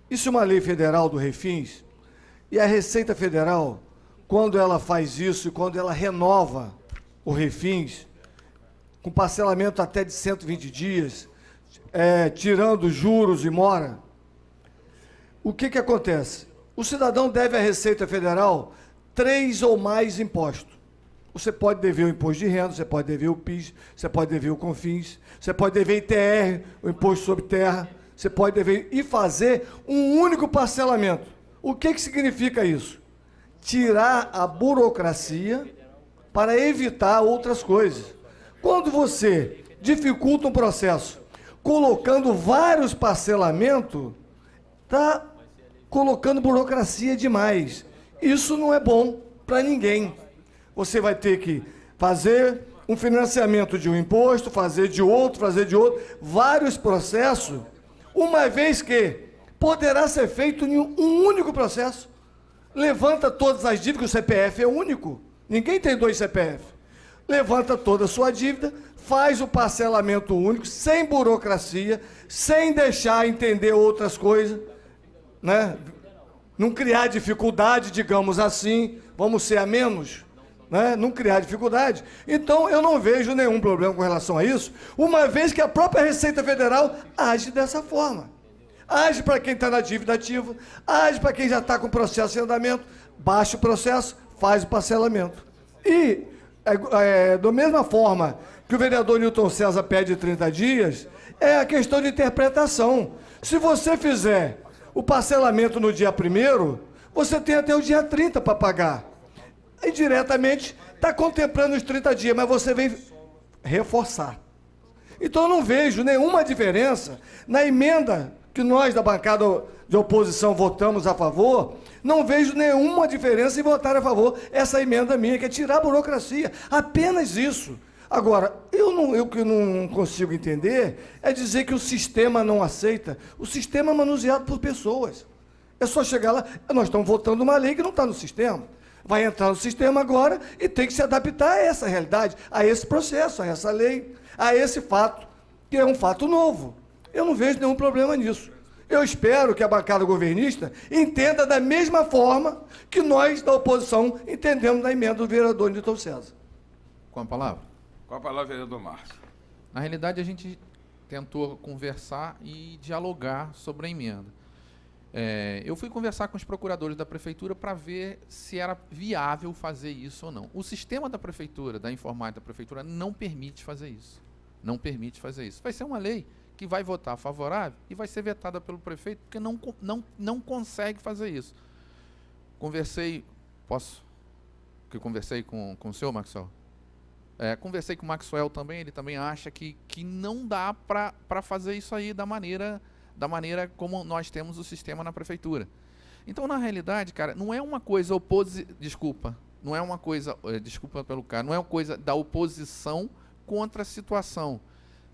isso é uma lei federal do Refins, e a Receita Federal, quando ela faz isso e quando ela renova o Refins, com parcelamento até de 120 dias, tirando juros e mora, o que acontece? O cidadão deve à Receita Federal 3 ou mais impostos. Você pode dever o imposto de renda, você pode dever o PIS, você pode dever o CONFINS, você pode dever ITR, o imposto sobre terra, você pode dever e fazer um único parcelamento. O que significa isso? Tirar a burocracia para evitar outras coisas. Quando você dificulta um processo colocando vários parcelamentos, está colocando burocracia demais. Isso não é bom para ninguém. Você vai ter que fazer um financiamento de um imposto, fazer de outro, vários processos, uma vez que poderá ser feito em um único processo. Levanta todas as dívidas, o CPF é único, ninguém tem 2 CPF. Levanta toda a sua dívida, faz o parcelamento único, sem burocracia, sem deixar entender outras coisas, né? Não criar dificuldade, digamos assim, vamos ser a menos, né? Não criar dificuldade. Então, eu não vejo nenhum problema com relação a isso, uma vez que a própria Receita Federal age dessa forma. Age para quem está na dívida ativa, age para quem já está com processo em andamento, baixa o processo, faz o parcelamento. E, da mesma forma que o vereador Newton César pede 30 dias, é a questão de interpretação. Se você fizer o parcelamento no dia 1º, você tem até o dia 30 para pagar. E diretamente está contemplando os 30 dias, mas você vem reforçar. Então eu não vejo nenhuma diferença na emenda que nós da bancada de oposição votamos a favor, não vejo nenhuma diferença em votar a favor essa emenda minha, que é tirar a burocracia, apenas isso. Agora, eu que não consigo entender é dizer que o sistema não aceita. O sistema é manuseado por pessoas. É só chegar lá, nós estamos votando uma lei que não está no sistema. vai entrar no sistema agora e tem que se adaptar a essa realidade, a esse processo, a essa lei, a esse fato, que é um fato novo. Eu não vejo nenhum problema nisso. Eu espero que a bancada governista entenda da mesma forma que nós, da oposição, entendemos na emenda do vereador Newton César. Com a palavra. Com a palavra, vereador Márcio. Na realidade, a gente tentou conversar e dialogar sobre a emenda. Eu fui conversar com os procuradores da prefeitura para ver se era viável fazer isso ou não. O sistema da prefeitura, da informática da prefeitura, não permite fazer isso. Não permite fazer isso. Vai ser uma lei que vai votar favorável e vai ser vetada pelo prefeito porque não consegue fazer isso. Conversei, posso? Que conversei com o senhor, Maxwell? Conversei com o Maxwell também, ele também acha que não dá para fazer isso aí da maneira como nós temos o sistema na prefeitura. Então, na realidade, cara, não é uma coisa não é uma coisa, desculpa pelo cara, não é uma coisa da oposição contra a situação.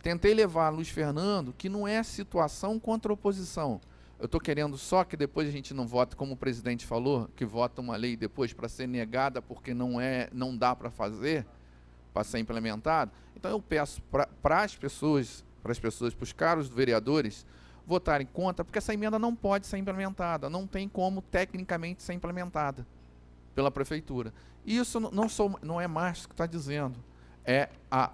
Tentei levar a Luiz Fernando que não é situação contra a oposição. Eu estou querendo só que depois a gente não vote, como o presidente falou, que vota uma lei depois para ser negada porque não dá para fazer, para ser implementado. Então eu peço para as pessoas, para os caros vereadores, votarem contra, porque essa emenda não pode ser implementada, não tem como tecnicamente ser implementada pela prefeitura. E isso não é Márcio que está dizendo,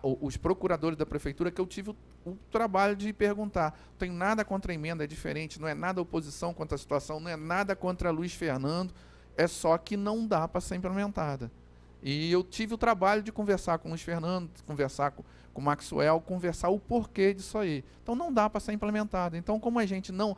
os procuradores da prefeitura que eu tive o trabalho de perguntar. Não tenho nada contra a emenda, é diferente, não é nada oposição contra a situação, não é nada contra Luiz Fernando, é só que não dá para ser implementada. E eu tive o trabalho de conversar com o Luiz Fernando, conversar com o Maxwell, conversar o porquê disso aí. Então não dá para ser implementada. Então, como a gente não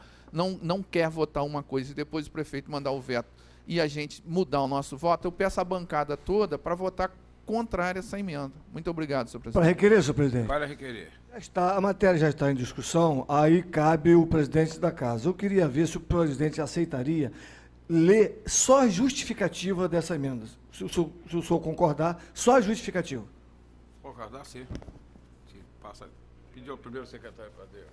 quer votar uma coisa e depois o prefeito mandar o veto e a gente mudar o nosso voto, eu peço a bancada toda para votar contrária a essa emenda. Muito obrigado, senhor presidente. Para requerer, senhor presidente. Para requerer. A matéria já está em discussão, aí cabe o presidente da casa. Eu queria ver se o presidente aceitaria ler só a justificativa dessa emenda. Se o senhor concordar, só a justificativa. Concordar, sim. Passa. Pediu ao primeiro secretário para ver.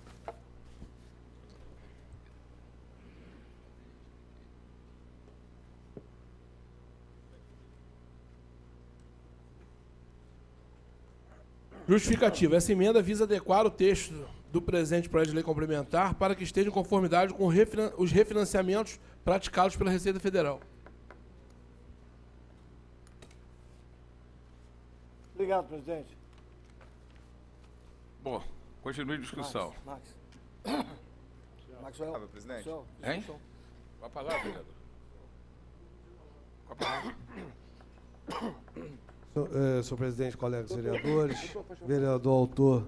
Justificativa. Essa emenda visa adequar o texto do presente projeto de lei complementar para que esteja em conformidade com os refinanciamentos praticados pela Receita Federal. Obrigado, presidente. Bom, continue a discussão. Maxwell. Presidente. Hein? Com a palavra, vereador. Com a palavra. Senhor presidente, colegas vereadores, vereador autor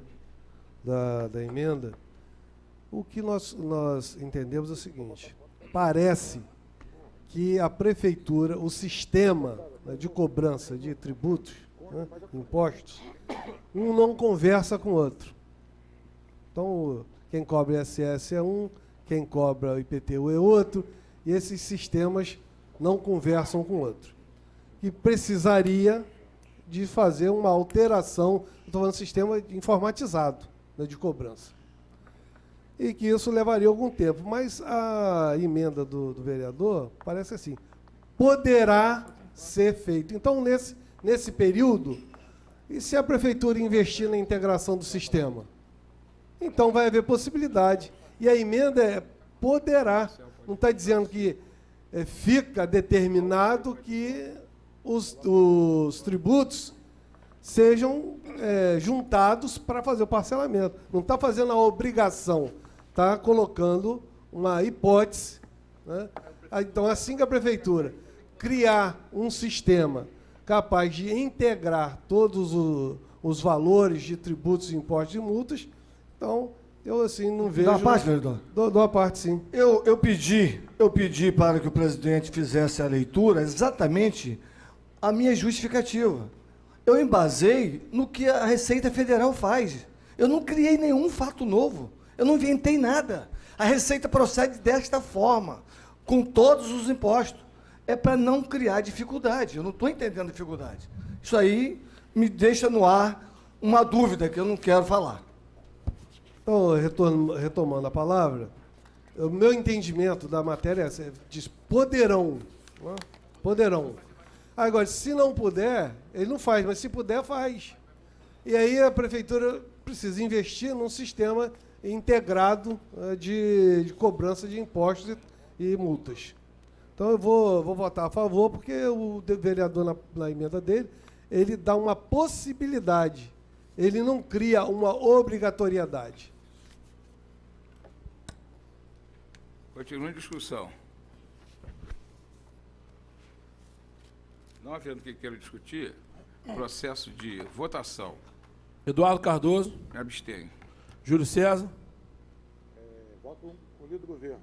da emenda, o que nós entendemos é o seguinte: parece que a prefeitura, o sistema, né, de cobrança de tributos, né, impostos, um não conversa com o outro. Então, quem cobra ISS é um, quem cobra o IPTU é outro, e esses sistemas não conversam com o outro. E precisaria de fazer uma alteração, estou falando sistema informatizado, né, de cobrança. E que isso levaria algum tempo. Mas a emenda do vereador parece assim, poderá ser feito. Então, nesse período, e se a prefeitura investir na integração do sistema? Então vai haver possibilidade. E a emenda é poderá. Não está dizendo que fica determinado que os tributos sejam juntados para fazer o parcelamento. Não está fazendo a obrigação, está colocando uma hipótese, né? Então, assim que a prefeitura criar um sistema capaz de integrar todos os valores de tributos, impostos e multas, então, eu assim não vejo... Dá uma parte, vereador? Dou uma parte, sim. Eu pedi para que o presidente fizesse a leitura exatamente a minha justificativa. Eu embasei no que a Receita Federal faz. Eu não criei nenhum fato novo. Eu não inventei nada. A Receita procede desta forma, com todos os impostos. É para não criar dificuldade. Eu não estou entendendo dificuldade. Isso aí me deixa no ar uma dúvida que eu não quero falar. Então, retomando a palavra, o meu entendimento da matéria diz poderão, né? Poderão. Agora, se não puder, ele não faz, mas se puder, faz. E aí a prefeitura precisa investir num sistema integrado de cobrança de impostos e multas. Então eu vou votar a favor, porque o vereador, na emenda dele, ele dá uma possibilidade, ele não cria uma obrigatoriedade. Continua em discussão. Não havendo que queira discutir, processo de votação. Eduardo Cardoso. Me abstenho. Júlio César. Voto com o líder do governo.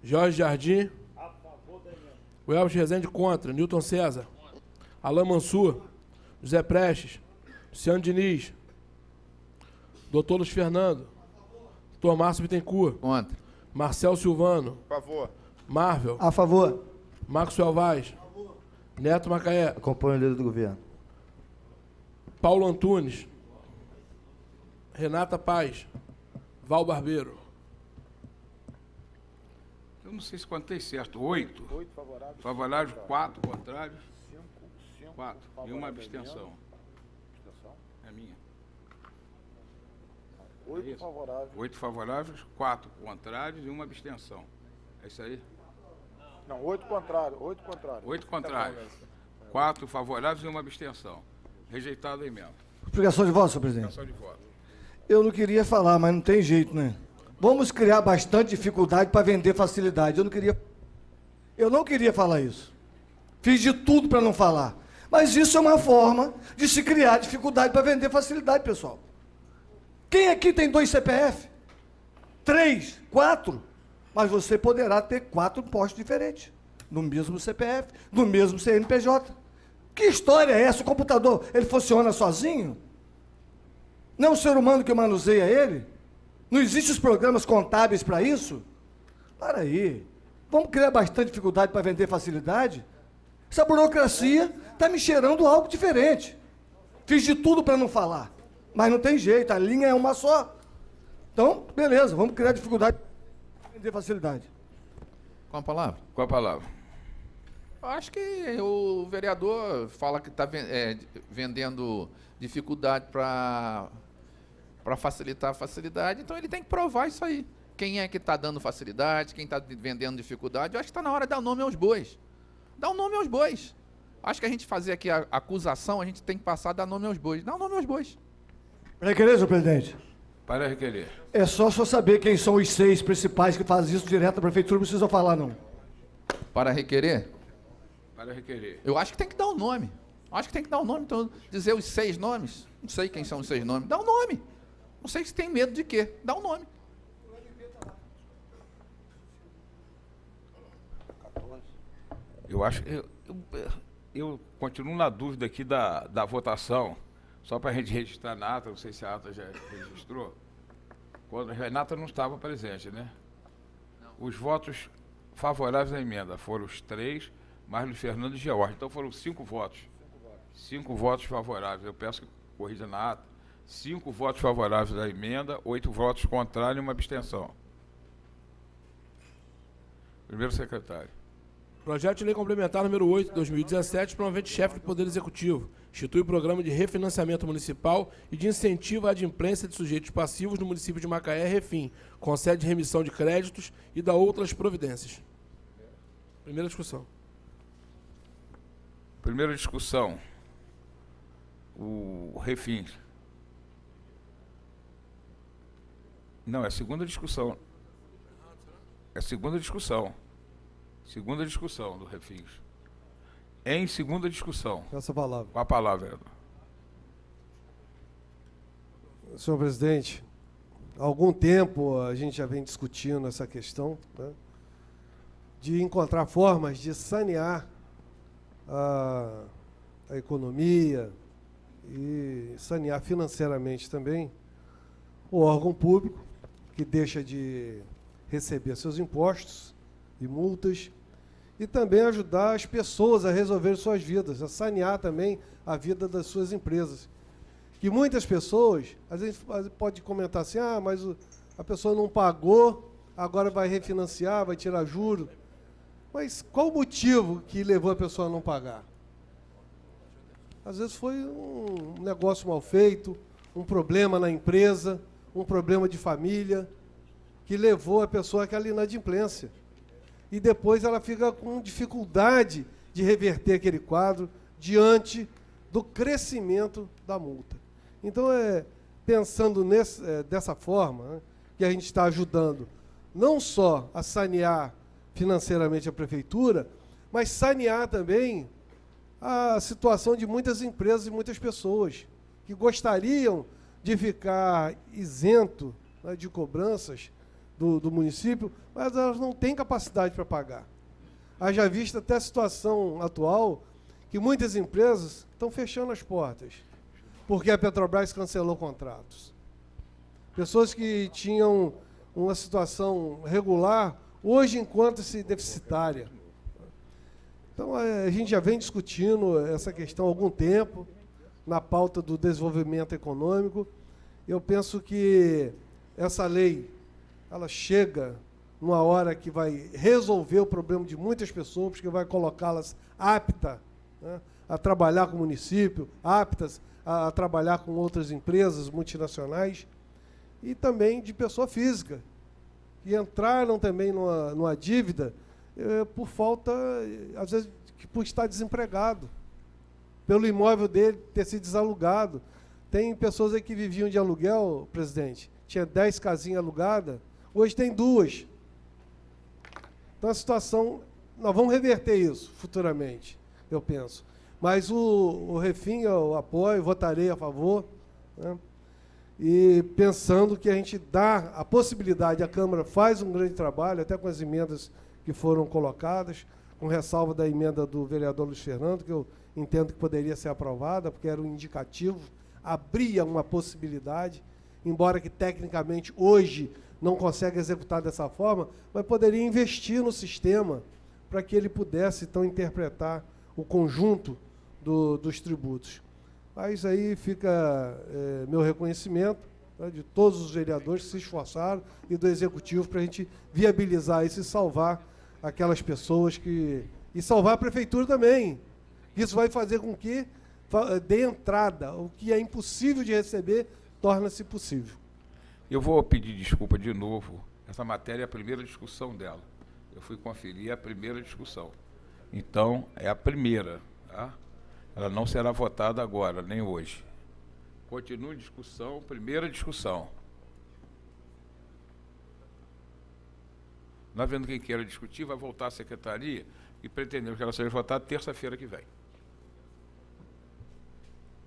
Jorge Jardim. A favor da emenda. Welber Rezende contra. Newton César. Alain Mansur. José Prestes. Luciano Diniz. Doutor Luiz Fernando. Doutor Márcio Bittencourt. Contra. Marcel Silvano. A favor. Marvel. A favor. Maxwell Vaz. Neto Macaé. Acompanho o líder do governo. Paulo Antunes. Renata Paz. Val Barbeiro. Eu não sei se contei certo. 8. 8 favoráveis. Favoráveis, 4 contrários, 5 4. E uma abstenção. É minha. 8 isso? favoráveis. 8 favoráveis, 4 contrários e uma abstenção. É isso aí? Não, 8 contrários. 8 contrários. 8 contrários, 4 favoráveis e uma abstenção. Rejetada a emenda. Explicação de voto, senhor presidente. Explicação de voto. Eu não queria falar, mas não tem jeito, né? Vamos criar bastante dificuldade para vender facilidade. Eu não queria falar isso. Fiz de tudo para não falar. Mas isso é uma forma de se criar dificuldade para vender facilidade, pessoal. Quem aqui tem 2 CPF? 3, 4? Mas você poderá ter 4 impostos diferentes. No mesmo CPF, no mesmo CNPJ. Que história é essa? O computador, ele funciona sozinho? Não é um ser humano que manuseia ele? Não existem os programas contábeis para isso? Para aí. Vamos criar bastante dificuldade para vender facilidade? Essa burocracia está me cheirando algo diferente. Fiz de tudo para não falar. Mas não tem jeito, a linha é uma só. Então, beleza, vamos criar dificuldade para vender facilidade. Com a palavra. Com a palavra. Eu acho que o vereador fala que está vendendo dificuldade para facilitar a facilidade, então ele tem que provar isso aí. Quem é que está dando facilidade, quem está vendendo dificuldade, eu acho que está na hora de dar nome aos bois. Dá um nome aos bois. Acho que a gente fazer aqui a acusação, a gente tem que passar a dar nome aos bois. Dá um nome aos bois. Requerer, senhor presidente? Para requerer. É só saber quem são os 6 principais que fazem isso direto da prefeitura, não precisa falar, não. Para requerer? Para requerer. Eu acho que tem que dar um nome. Acho que tem que dar um nome, então dizer os 6 nomes. Não sei quem são os 6 nomes. Dá um nome. Não sei se tem medo de quê. Dá um nome. Eu acho. Eu continuo na dúvida aqui da votação, só para a gente registrar na ata, não sei se a ata já registrou. Quando a Renata não estava presente, né? Não. Os votos favoráveis à emenda foram os 3, mais Luiz Fernando e George. Então foram 5 votos. 5 votos favoráveis. Eu peço que corrija na ata. 5 votos favoráveis à emenda, 8 votos contrários e uma abstenção. Primeiro secretário. Projeto de Lei Complementar número 8, de 2017, promovente chefe do Poder Executivo. Institui o programa de refinanciamento municipal e de incentivo à adimplência de sujeitos passivos no município de Macaé, Refim. Concede remissão de créditos e dá outras providências. Primeira discussão. Primeira discussão. O Refim. Não, é a segunda discussão. É a segunda discussão. Segunda discussão do Refins. Em segunda discussão. Essa palavra. Com a palavra. Senhor presidente, há algum tempo a gente já vem discutindo essa questão, né, de encontrar formas de sanear a economia e sanear financeiramente também o órgão público que deixa de receber seus impostos e multas, e também ajudar as pessoas a resolver suas vidas, a sanear também a vida das suas empresas. Que muitas pessoas, às vezes pode comentar assim, mas a pessoa não pagou, agora vai refinanciar, vai tirar juros. Mas qual o motivo que levou a pessoa a não pagar? Às vezes foi um negócio mal feito, um problema na empresa, um problema de família, que levou a pessoa àquela inadimplência. E depois ela fica com dificuldade de reverter aquele quadro diante do crescimento da multa. Então, pensando dessa forma, né, que a gente está ajudando não só a sanear financeiramente a prefeitura, mas sanear também a situação de muitas empresas e muitas pessoas que gostariam de ficar isento, né, de cobranças do município, mas elas não têm capacidade para pagar. Haja vista até a situação atual, que muitas empresas estão fechando as portas, porque a Petrobras cancelou contratos. Pessoas que tinham uma situação regular, hoje encontra-se deficitária. Então, a gente já vem discutindo essa questão há algum tempo, na pauta do desenvolvimento econômico. Eu penso que essa lei, ela chega numa hora que vai resolver o problema de muitas pessoas, porque vai colocá-las aptas, né, a trabalhar com o município, aptas a trabalhar com outras empresas multinacionais, e também de pessoa física, que entraram também numa dívida por falta, às vezes, por estar desempregado, pelo imóvel dele ter sido desalugado. Tem pessoas aí que viviam de aluguel, presidente, tinha 10 casinhas alugadas, hoje tem 2. Então a situação, nós vamos reverter isso futuramente, eu penso. Mas o Refim eu apoio, votarei a favor, né? E pensando que a gente dá a possibilidade, a Câmara faz um grande trabalho, até com as emendas que foram colocadas, com ressalva da emenda do vereador Luiz Fernando, que eu entendo que poderia ser aprovada, porque era um indicativo, abria uma possibilidade, embora que tecnicamente hoje não consegue executar dessa forma, mas poderia investir no sistema para que ele pudesse, então, interpretar o conjunto dos tributos. Mas aí fica meu reconhecimento, né, de todos os vereadores que se esforçaram e do Executivo para a gente viabilizar isso e salvar aquelas pessoas e salvar a Prefeitura também. Isso vai fazer com que dê entrada. O que é impossível de receber, torna-se possível. Eu vou pedir desculpa de novo. Essa matéria é a primeira discussão dela. Eu fui conferir a primeira discussão. Então, é a primeira, tá? Ela não será votada agora, nem hoje. Continua em discussão, primeira discussão. Não havendo quem queira discutir, vai voltar à secretaria e pretendemos que ela seja votada terça-feira que vem.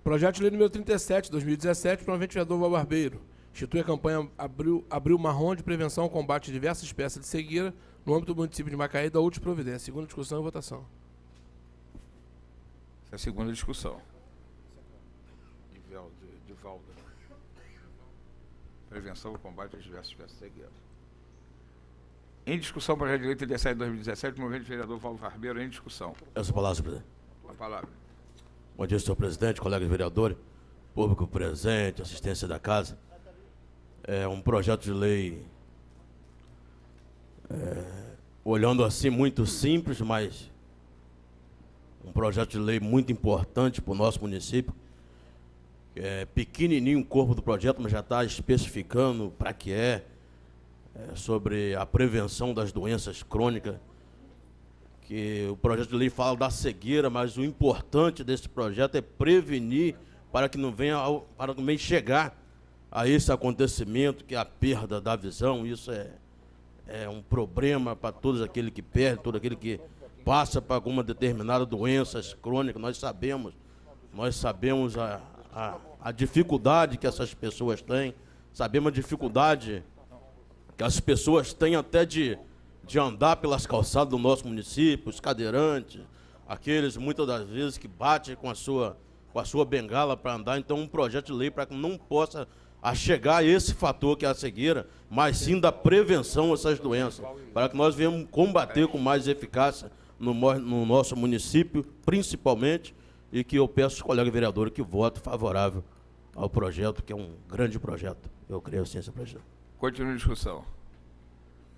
Projeto de lei número 37, 2017, promovente vereador Val Barbeiro. Institui a campanha Abril Marrom de prevenção ao combate a diversas espécies de cegueira no âmbito do município de Macaé e da última providência. Segunda discussão e votação. Essa é a segunda discussão. De Valda. Prevenção ao combate a diversas espécies de cegueira. Em discussão, projeto de lei 37 de 2017, promovente vereador Val Barbeiro, em discussão. Essa palavra, presidente. A palavra. Bom dia, senhor presidente, colegas vereadores, público presente, assistência da casa. É um projeto de lei, olhando assim, muito simples, mas um projeto de lei muito importante para o nosso município. É pequenininho o corpo do projeto, mas já está especificando para que sobre a prevenção das doenças crônicas, que o projeto de lei fala da cegueira, mas o importante desse projeto é prevenir para que não venha chegar a esse acontecimento, que é a perda da visão. Isso é um problema para todos aqueles que perdem, todo aquele que passa por alguma determinada doença crônica. Nós sabemos a dificuldade que essas pessoas têm, sabemos a dificuldade que as pessoas têm até de andar pelas calçadas do nosso município, os cadeirantes, aqueles muitas das vezes que batem com a sua bengala para andar. Então, um projeto de lei para que não possa chegar a esse fator que é a cegueira, mas sim da prevenção dessas doenças, para que nós venhamos combater com mais eficácia no nosso município, principalmente, e que eu peço aos colegas vereadores que votem favorável ao projeto, que é um grande projeto. Eu creio assim, senhor presidente. Continua a discussão.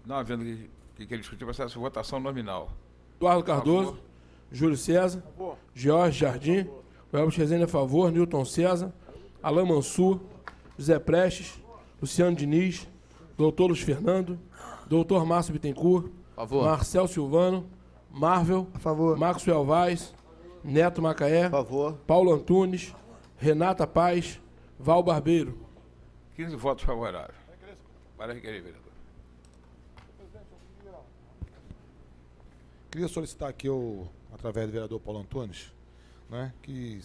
Não havendo que discutir, processo de votação nominal. Eduardo Cardoso, Júlio César, Jorge Jardim, O Elvis Rezende a favor. Newton César. Alain Mansur. José Prestes. Luciano Diniz. Doutor Luiz Fernando. Doutor Márcio Bittencourt. A favor. Marcel Silvano. Marvel. A favor. Maxwell Vaz. Neto Macaé. A favor. Paulo Antunes. Renata Paz. Val Barbeiro. 15 votos favoráveis. Para requerer, vereador. Queria solicitar aqui, através do vereador Paulo Antunes, né, que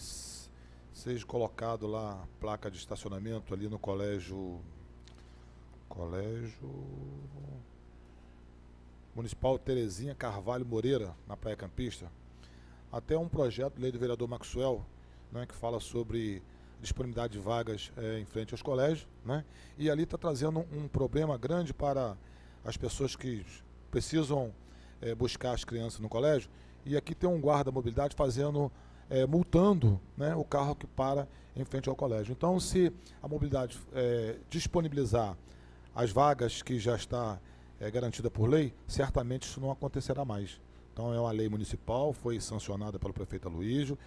seja colocado lá a placa de estacionamento ali no colégio Municipal Terezinha Carvalho Moreira, na Praia Campista. Até um projeto de lei do vereador Maxwell, né, que fala sobre disponibilidade de vagas em frente aos colégios, né, e ali está trazendo um problema grande para as pessoas que precisam buscar as crianças no colégio, e aqui tem um guarda mobilidade multando, né, o carro que para em frente ao colégio. Então, se a mobilidade disponibilizar as vagas que já está garantida por lei, certamente isso não acontecerá mais. Então, é uma lei municipal, foi sancionada pelo prefeito Aloysio,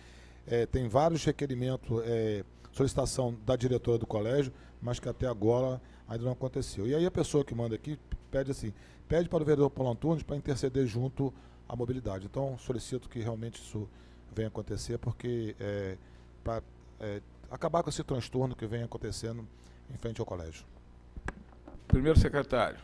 tem vários requerimentos, solicitação da diretora do colégio, mas que até agora ainda não aconteceu. E aí a pessoa que manda aqui pede para o vereador Paulo Antunes para interceder junto à mobilidade. Então, solicito que realmente isso venha acontecer, porque para acabar com esse transtorno que vem acontecendo em frente ao colégio. Primeiro secretário.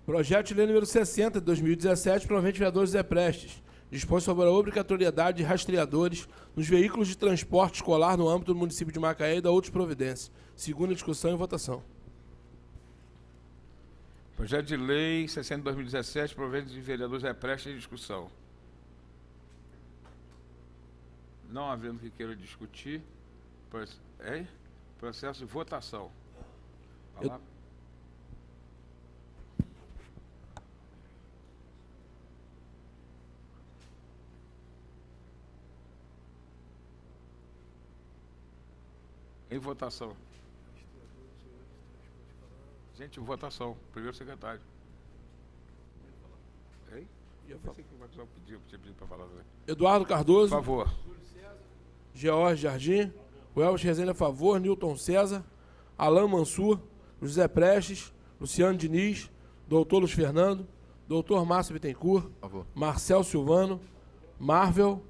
Projeto de lei número 60 de 2017, provavelmente vereador José Prestes. Dispõe sobre a obrigatoriedade de rastreadores nos veículos de transporte escolar no âmbito do município de Macaé e da outras providências. Segunda discussão e votação. Projeto de lei 60 de 2017, projeto de vereador José Prestes em discussão. Não havendo que queira discutir, processo de votação. Em votação. Gente, votação. Primeiro secretário. Hein? Eu sei que o Maxwell tinha pedido para falar. Eduardo Cardoso. Por favor. George Jardim. O Elvis Rezende a favor. Newton César. Alain Mansur. José Prestes. Luciano Diniz. Doutor Luiz Fernando. Doutor Márcio Bittencourt. Marcel Silvano. Marvel.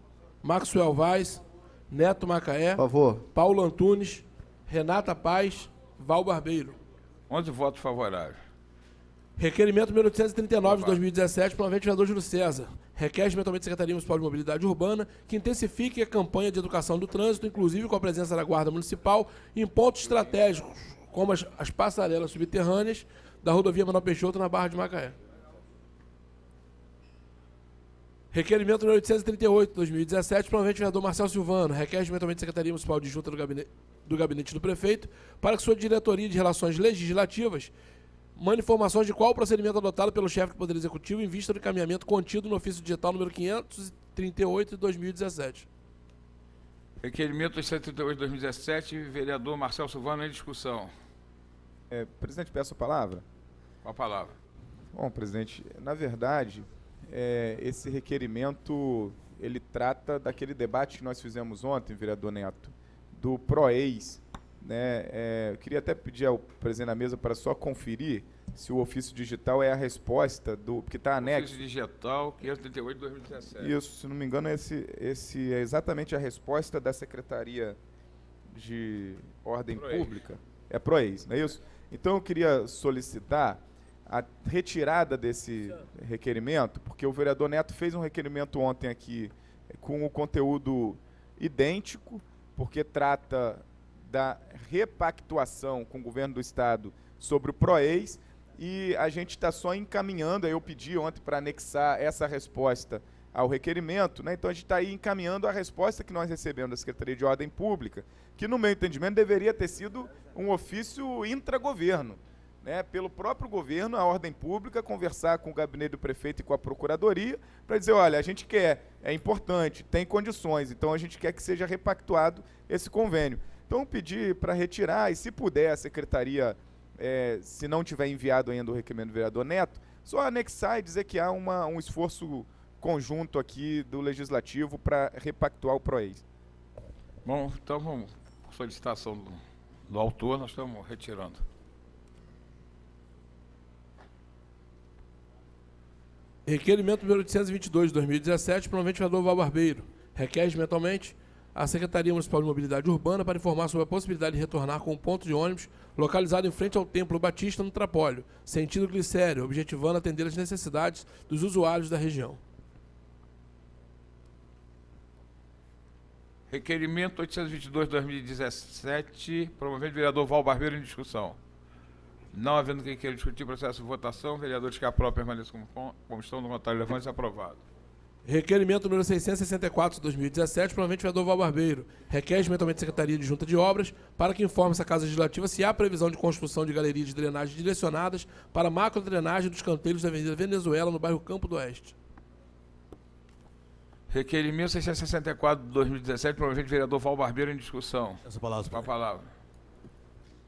Maxwell Vaz. Neto Macaé. A favor. Paulo Antunes. Renata Paz. Val Barbeiro. 11 votos favoráveis. Requerimento número 839 de 2017, provavelmente vereador Júlio César. Requer mentalmente a Secretaria Municipal de Mobilidade Urbana que intensifique a campanha de educação do trânsito, inclusive com a presença da Guarda Municipal, em pontos estratégicos, como as passarelas subterrâneas da rodovia Manuel Peixoto na Barra de Macaé. Requerimento número 838 de 2017, provavelmente vereador Marcel Silvano. Requer mentalmente a Secretaria Municipal de Junta do Gabinete do Prefeito para que sua diretoria de relações legislativas mande informações de qual o procedimento adotado pelo chefe do Poder Executivo em vista do encaminhamento contido no ofício digital número 538 de 2017. Requerimento 838 de 2017, vereador Marcel Silvano em discussão. Presidente, peço a palavra. Com a palavra. Bom, presidente, na verdade, esse requerimento, ele trata daquele debate que nós fizemos ontem, vereador Neto, do PROEIS, né? Eu queria até pedir ao presidente da mesa para só conferir se o ofício digital é a resposta do que está anexo. Ofício digital 538 de 2017. Isso, se não me engano, esse é exatamente a resposta da Secretaria de Ordem Pública. É PROEIS, não é isso? Então eu queria solicitar a retirada desse requerimento, porque o vereador Neto fez um requerimento ontem aqui com o conteúdo idêntico, porque trata da repactuação com o governo do Estado sobre o PROEIS, e a gente está só encaminhando, aí eu pedi ontem para anexar essa resposta ao requerimento, né? Então a gente está aí encaminhando a resposta que nós recebemos da Secretaria de Ordem Pública, que no meu entendimento deveria ter sido um ofício intragoverno, né? Pelo próprio governo, a Ordem Pública, conversar com o gabinete do prefeito e com a Procuradoria, para dizer, olha, a gente quer, é importante, tem condições, então a gente quer que seja repactuado esse convênio. Então, pedir para retirar, e se puder, a Secretaria, se não tiver enviado ainda o requerimento do vereador Neto, só anexar e dizer que há um esforço conjunto aqui do Legislativo para repactuar o PROEIS. Bom, então vamos, por solicitação do autor, nós estamos retirando. Requerimento número 822 de 2017, promovente vereador Val Barbeiro. Requer regimentalmente a Secretaria Municipal de Mobilidade Urbana para informar sobre a possibilidade de retornar com um ponto de ônibus localizado em frente ao Templo Batista, no Trapólio, sentido Glicério, objetivando atender as necessidades dos usuários da região. Requerimento 822 de 2017, promovente vereador Val Barbeiro em discussão. Não havendo quem queira discutir processo de votação, vereadores que aprovam permaneçam como estão no votário levante aprovado. Requerimento número 664 de 2017, provavelmente vereador Val Barbeiro. Requer regimentalmente a Secretaria de Junta de Obras para que informe essa Casa Legislativa se há previsão de construção de galerias de drenagem direcionadas para macro-drenagem dos canteiros da Avenida Venezuela, no bairro Campo do Oeste. Requerimento 664 de 2017, promovente vereador Val Barbeiro em discussão. Essa palavra. Com a palavra.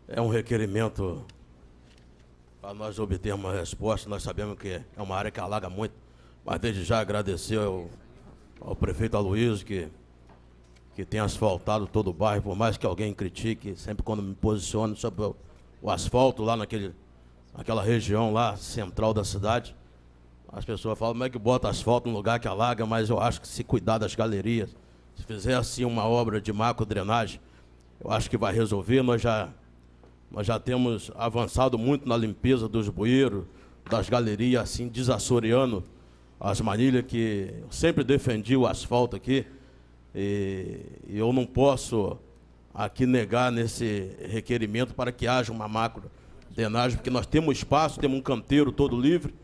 É um requerimento para nós obtermos uma resposta. Nós sabemos que é uma área que alaga muito, mas desde já agradecer ao prefeito Aloysio que tem asfaltado todo o bairro, por mais que alguém critique, sempre quando me posiciono sobre o asfalto lá naquela região lá central da cidade, as pessoas falam, como é que bota asfalto num lugar que alaga, mas eu acho que se cuidar das galerias, se fizer assim uma obra de macro-drenagem, eu acho que vai resolver. Nós já temos avançado muito na limpeza dos bueiros, das galerias, assim, desassoreando as manilhas, que eu sempre defendi o asfalto aqui, e eu não posso aqui negar nesse requerimento para que haja uma macro-drenagem, porque nós temos espaço, temos um canteiro todo livre,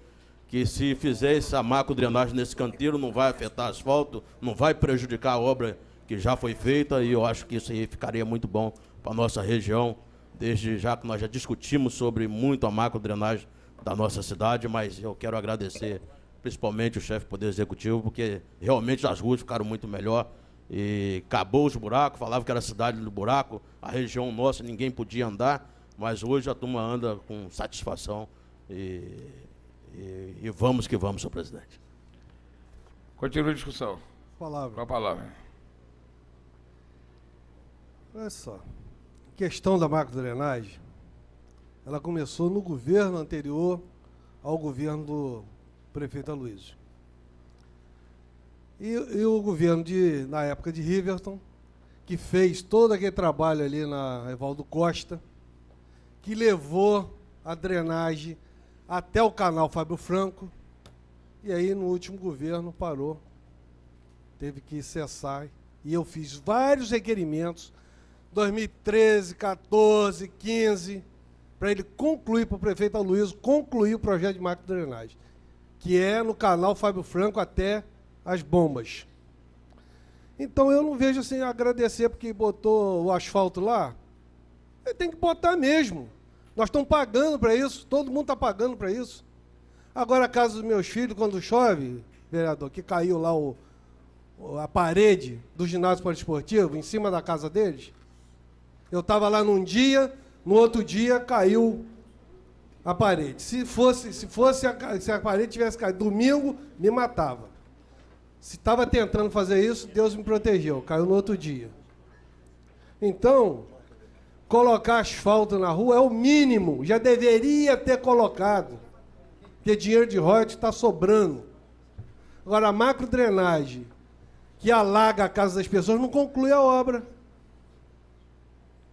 que se fizer essa macro-drenagem nesse canteiro não vai afetar asfalto, não vai prejudicar a obra que já foi feita, e eu acho que isso aí ficaria muito bom para a nossa região, desde já que nós já discutimos sobre muito a macro-drenagem da nossa cidade, mas eu quero agradecer principalmente o chefe do Poder Executivo, porque realmente as ruas ficaram muito melhor, e acabou os buracos, falava que era a cidade do buraco, a região nossa ninguém podia andar, mas hoje a turma anda com satisfação, e vamos que vamos, senhor presidente. Continua a discussão. Palavra. Com a palavra. Olha só, a questão da macro-drenagem, ela começou no governo anterior ao governo do prefeito Aloysio. E o governo, na época de Riverton, que fez todo aquele trabalho ali na Evaldo Costa, que levou a drenagem até o canal Fábio Franco, e aí no último governo parou, teve que cessar, e eu fiz vários requerimentos, 2013, 14, 15, para ele concluir, para o prefeito Aloysio concluir o projeto de macro-drenagem, que é no canal Fábio Franco até as bombas. Então eu não vejo assim agradecer porque botou o asfalto lá. Ele tem que botar mesmo. Nós estamos pagando para isso, todo mundo está pagando para isso. Agora a casa dos meus filhos, quando chove, vereador, que caiu lá a parede do ginásio poliesportivo, em cima da casa deles, eu estava lá num dia, no outro dia caiu a parede. Se a parede tivesse caído domingo, me matava. Se estava tentando fazer isso, Deus me protegeu, caiu no outro dia. Então, colocar asfalto na rua é o mínimo, já deveria ter colocado, porque dinheiro de royalties está sobrando. Agora, a macro-drenagem, que alaga a casa das pessoas, não conclui a obra.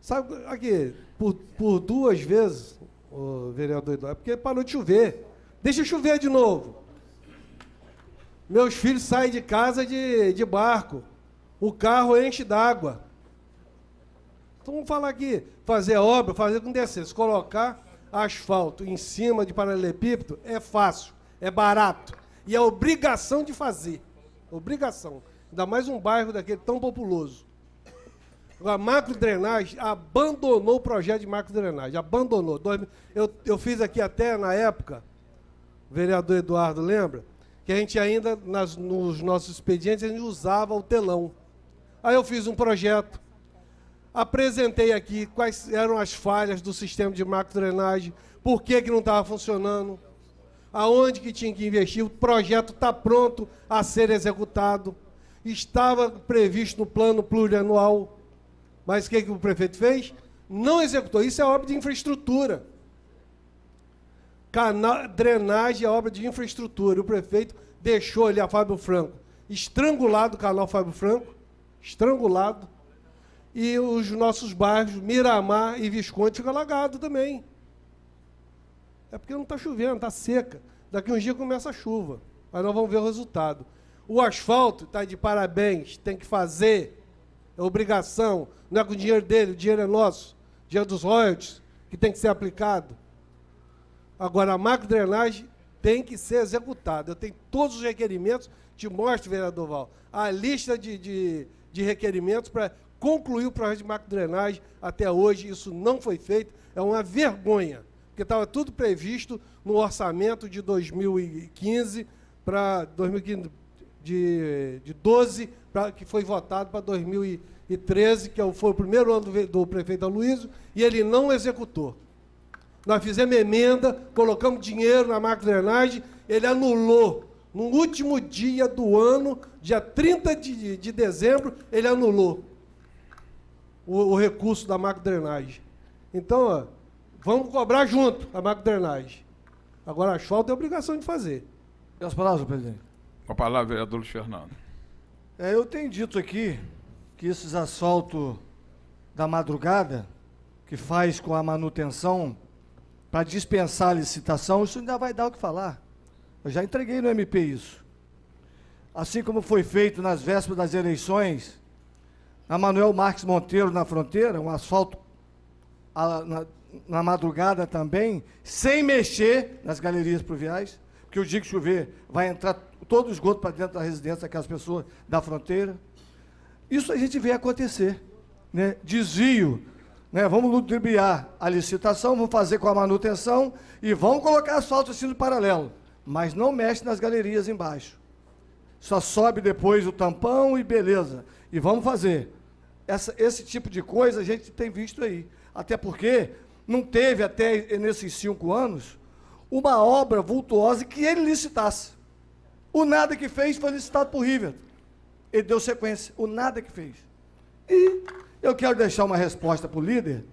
Sabe, aqui, por duas vezes, o vereador Eduardo, porque parou de chover. Deixa chover de novo. Meus filhos saem de casa de barco. O carro enche d'água. Então vamos falar aqui, fazer obra, fazer com decência. Colocar asfalto em cima de paralelepípedo é fácil, é barato. E é obrigação de fazer. Obrigação. Ainda mais um bairro daquele tão populoso. A macro-drenagem abandonou o projeto de macro-drenagem. Abandonou. Eu fiz aqui até na época, o vereador Eduardo lembra, que a gente ainda, nos nossos expedientes, a gente usava o telão. Aí eu fiz um projeto, apresentei aqui quais eram as falhas do sistema de macro-drenagem, por que não estava funcionando, aonde que tinha que investir, o projeto está pronto a ser executado, estava previsto no plano plurianual, Mas o que o prefeito fez? Não executou. Isso é obra de infraestrutura. Drenagem é obra de infraestrutura. O prefeito deixou ali a Fábio Franco estrangulado, o canal Fábio Franco, estrangulado. E os nossos bairros, Miramar e Visconde, ficam alagados também. É porque não está chovendo, está seca. Daqui uns dias começa a chuva. Mas nós vamos ver o resultado. O asfalto está de parabéns, tem que fazer. É obrigação. Não é com o dinheiro dele, o dinheiro é nosso. O dinheiro dos royalties, que tem que ser aplicado. Agora, a macrodrenagem tem que ser executada. Eu tenho todos os requerimentos, te mostro, vereador Val, a lista de requerimentos para concluir o projeto de macrodrenagem. Até hoje isso não foi feito. É uma vergonha, porque estava tudo previsto no orçamento de 2015 para 2015 de 12, que foi votado para 2013, que foi o primeiro ano do prefeito Aloysio, e ele não executou. Nós fizemos emenda, colocamos dinheiro na macrodrenagem, ele anulou. No último dia do ano, dia 30 de dezembro, ele anulou o recurso da macrodrenagem. Então, ó, vamos cobrar junto a macrodrenagem. Agora, asfalto é obrigação de fazer. E as palavras, presidente? Com a palavra, vereador Luiz Fernando. Eu tenho dito aqui que esses asfaltos da madrugada, que faz com a manutenção, para dispensar a licitação, isso ainda vai dar o que falar. Eu já entreguei no MP isso. Assim como foi feito nas vésperas das eleições, na Manuel Marques Monteiro, na fronteira, um asfalto na madrugada também, sem mexer nas galerias pluviais, porque o dia que chover vai entrar todo o esgoto para dentro da residência daquelas pessoas da fronteira. Isso a gente vê acontecer, né? Desvio, né? Vamos ludibriar a licitação, vamos fazer com a manutenção e vamos colocar asfalto assim no paralelo, mas não mexe nas galerias embaixo. Só sobe depois o tampão e beleza. E vamos fazer. Esse tipo de coisa a gente tem visto aí. Até porque não teve até nesses 5 anos uma obra vultuosa que ele licitasse. O nada que fez foi licitado por River. Ele deu sequência. O nada que fez. E eu quero deixar uma resposta para o líder,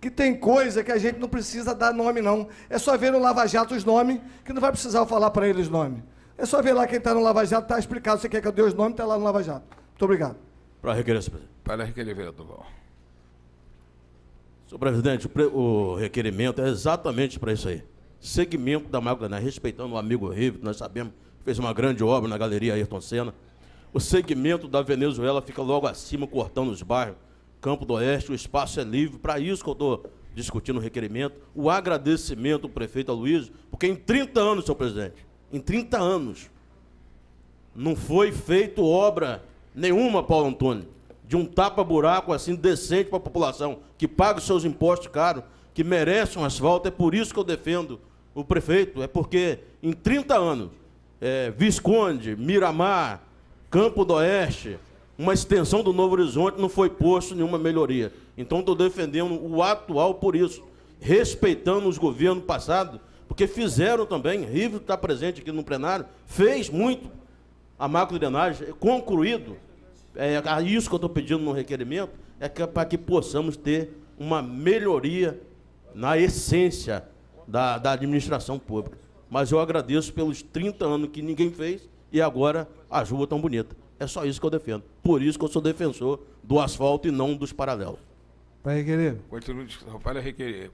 que tem coisa que a gente não precisa dar nome, não. É só ver no Lava Jato os nomes, que não vai precisar eu falar para eles nomes. É só ver lá quem está no Lava Jato, está explicado. Você quer que eu dê os nomes, está lá no Lava Jato. Muito obrigado. Para requerer, senhor presidente. Para requerer, vereador Val. Senhor presidente, o requerimento é exatamente para isso aí. Segmento da macrodrenagem, respeitando o amigo River, que nós sabemos que fez uma grande obra na Galeria Ayrton Senna. O segmento da Venezuela fica logo acima, cortando os bairros. Campo do Oeste, o espaço é livre. Para isso que eu estou discutindo o requerimento. O agradecimento ao prefeito Aloysio, porque em 30 anos, senhor presidente, em 30 anos, não foi feito obra nenhuma, Paulo Antônio, de um tapa-buraco assim decente para a população, que paga os seus impostos caros, que merece um asfalto. É por isso que eu defendo o prefeito, é porque em 30 anos, Visconde, Miramar, Campo do Oeste, uma extensão do Novo Horizonte, não foi posto nenhuma melhoria. Então estou defendendo o atual por isso, respeitando os governos passados, porque fizeram também, River está presente aqui no plenário, fez muito a macrodrenagem, concluído. É isso que eu estou pedindo no requerimento, para que possamos ter uma melhoria na essência da administração pública. Mas eu agradeço pelos 30 anos que ninguém fez e agora a rua tão bonita. É só isso que eu defendo. Por isso que eu sou defensor do asfalto e não dos paralelos. Para requerer? Continue, para requerer.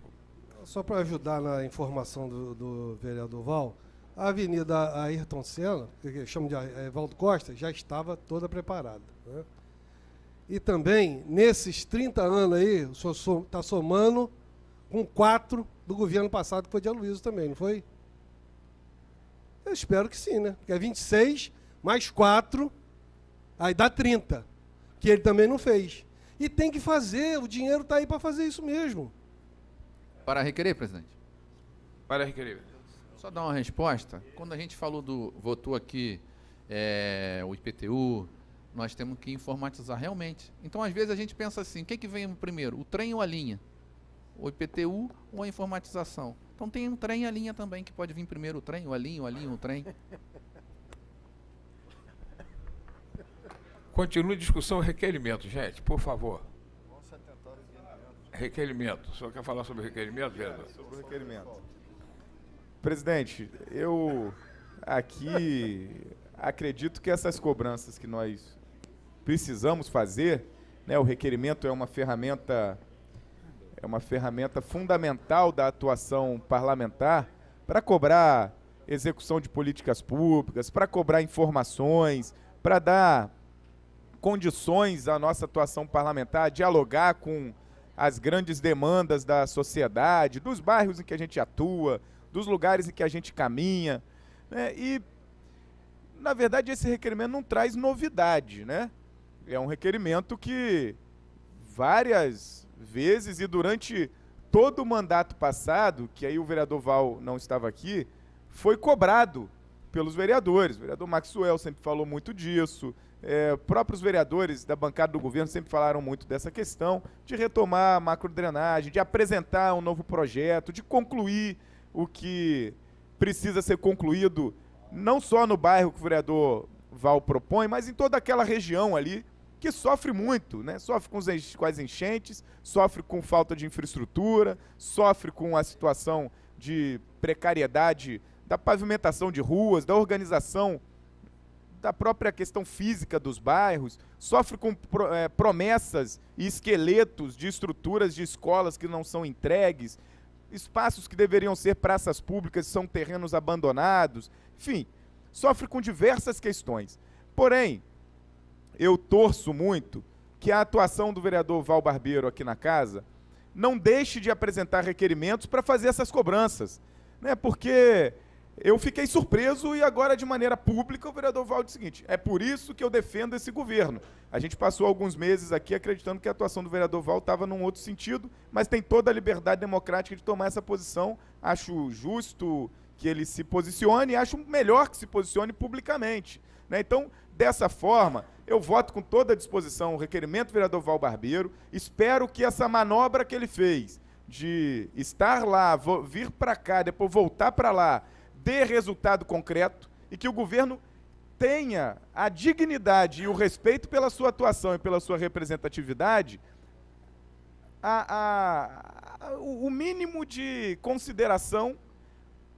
Só para ajudar na informação do vereador Val, a Avenida Ayrton Senna, que chama de Evaldo Costa, já estava toda preparada, né? E também, nesses 30 anos aí, o senhor está somando com 4 do governo passado, que foi de Aloysio também, não foi? Eu espero que sim, né? Porque é 26 mais 4, aí dá 30, que ele também não fez. E tem que fazer, o dinheiro está aí para fazer isso mesmo. Para requerer, presidente? Para requerer. Só dar uma resposta. Quando a gente votou aqui o IPTU, nós temos que informatizar realmente. Então, às vezes, a gente pensa assim, o que vem primeiro, o trem ou a linha? O IPTU ou a informatização? Então, tem um trem e a linha também, que pode vir primeiro o trem, ou a linha, o trem. Continue discussão e requerimento, gente, por favor. Requerimento. O senhor quer falar sobre o requerimento, vereador? Sobre o requerimento. Presidente, eu aqui acredito que essas cobranças que nós precisamos fazer, né, o requerimento é uma ferramenta fundamental da atuação parlamentar para cobrar execução de políticas públicas, para cobrar informações, para dar condições à nossa atuação parlamentar, dialogar com as grandes demandas da sociedade, dos bairros em que a gente atua, dos lugares em que a gente caminha, né? E, na verdade, esse requerimento não traz novidade, né? É um requerimento que várias vezes e durante todo o mandato passado, que aí o vereador Val não estava aqui, foi cobrado pelos vereadores. O vereador Maxwell sempre falou muito disso, próprios vereadores da bancada do governo sempre falaram muito dessa questão, de retomar a macrodrenagem, de apresentar um novo projeto, de concluir o que precisa ser concluído, não só no bairro que o vereador Val propõe, mas em toda aquela região ali, que sofre muito, né? Sofre com as enchentes, sofre com falta de infraestrutura, sofre com a situação de precariedade da pavimentação de ruas, da organização da própria questão física dos bairros, sofre com promessas e esqueletos de estruturas de escolas que não são entregues, espaços que deveriam ser praças públicas são terrenos abandonados, enfim, sofre com diversas questões. Porém, eu torço muito que a atuação do vereador Val Barbeiro aqui na casa não deixe de apresentar requerimentos para fazer essas cobranças, né? Porque eu fiquei surpreso e agora, de maneira pública, o vereador Val diz o seguinte: é por isso que eu defendo esse governo. A gente passou alguns meses aqui acreditando que a atuação do vereador Val estava num outro sentido, mas tem toda a liberdade democrática de tomar essa posição. Acho justo que ele se posicione e acho melhor que se posicione publicamente, né? Então, dessa forma, eu voto com toda a disposição o requerimento do vereador Val Barbeiro. Espero que essa manobra que ele fez de estar lá, vir para cá, depois voltar para lá, dê resultado concreto e que o governo tenha a dignidade e o respeito pela sua atuação e pela sua representatividade, o mínimo de consideração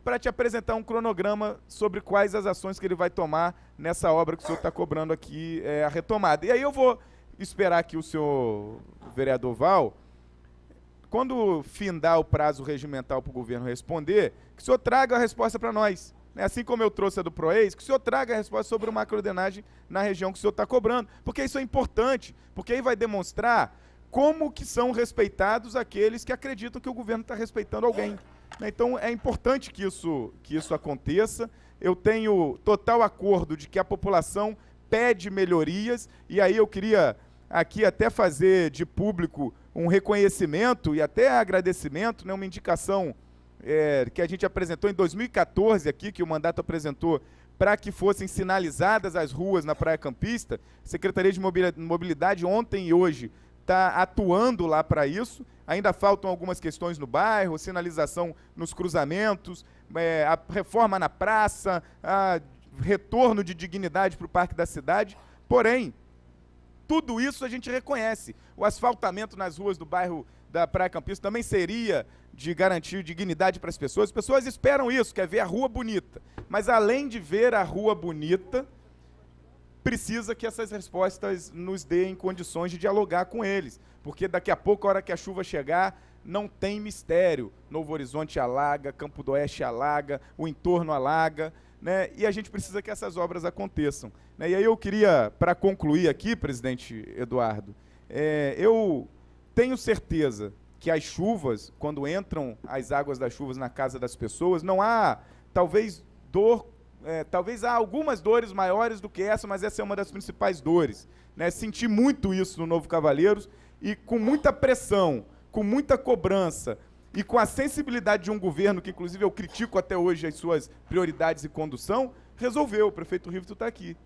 para te apresentar um cronograma sobre quais as ações que ele vai tomar nessa obra que o senhor está cobrando aqui, a retomada. E aí eu vou esperar que o senhor vereador Val, quando findar o prazo regimental para o governo responder, que o senhor traga a resposta para nós, né? Assim como eu trouxe a do PROEIS, que o senhor traga a resposta sobre o macrodrenagem na região que o senhor está cobrando, porque isso é importante, porque aí vai demonstrar como que são respeitados aqueles que acreditam que o governo está respeitando alguém, né? Então é importante que isso aconteça. Eu tenho total acordo de que a população pede melhorias, e aí eu queria aqui até fazer de público um reconhecimento e até agradecimento, né, uma indicação que a gente apresentou em 2014 aqui, que o mandato apresentou para que fossem sinalizadas as ruas na Praia Campista. A Secretaria de Mobilidade ontem e hoje está atuando lá para isso. Ainda faltam algumas questões no bairro, sinalização nos cruzamentos, a reforma na praça, retorno de dignidade para o Parque da Cidade. Porém, tudo isso a gente reconhece. O asfaltamento nas ruas do bairro da Praia Campista também seria de garantir dignidade para as pessoas. As pessoas esperam isso, quer ver a rua bonita. Mas além de ver a rua bonita, precisa que essas respostas nos deem condições de dialogar com eles. Porque daqui a pouco, a hora que a chuva chegar, não tem mistério. Novo Horizonte alaga, Campo do Oeste alaga, o entorno alaga, né? E a gente precisa que essas obras aconteçam, né? E aí eu queria, para concluir aqui, presidente Eduardo, eu tenho certeza que as chuvas, quando entram as águas das chuvas na casa das pessoas, não há, talvez há algumas dores maiores do que essa, mas essa é uma das principais dores, né? Senti muito isso no Novo Cavaleiros e com muita pressão, com muita cobrança e com a sensibilidade de um governo que, inclusive, eu critico até hoje as suas prioridades e condução, resolveu. O prefeito Rivito está aqui.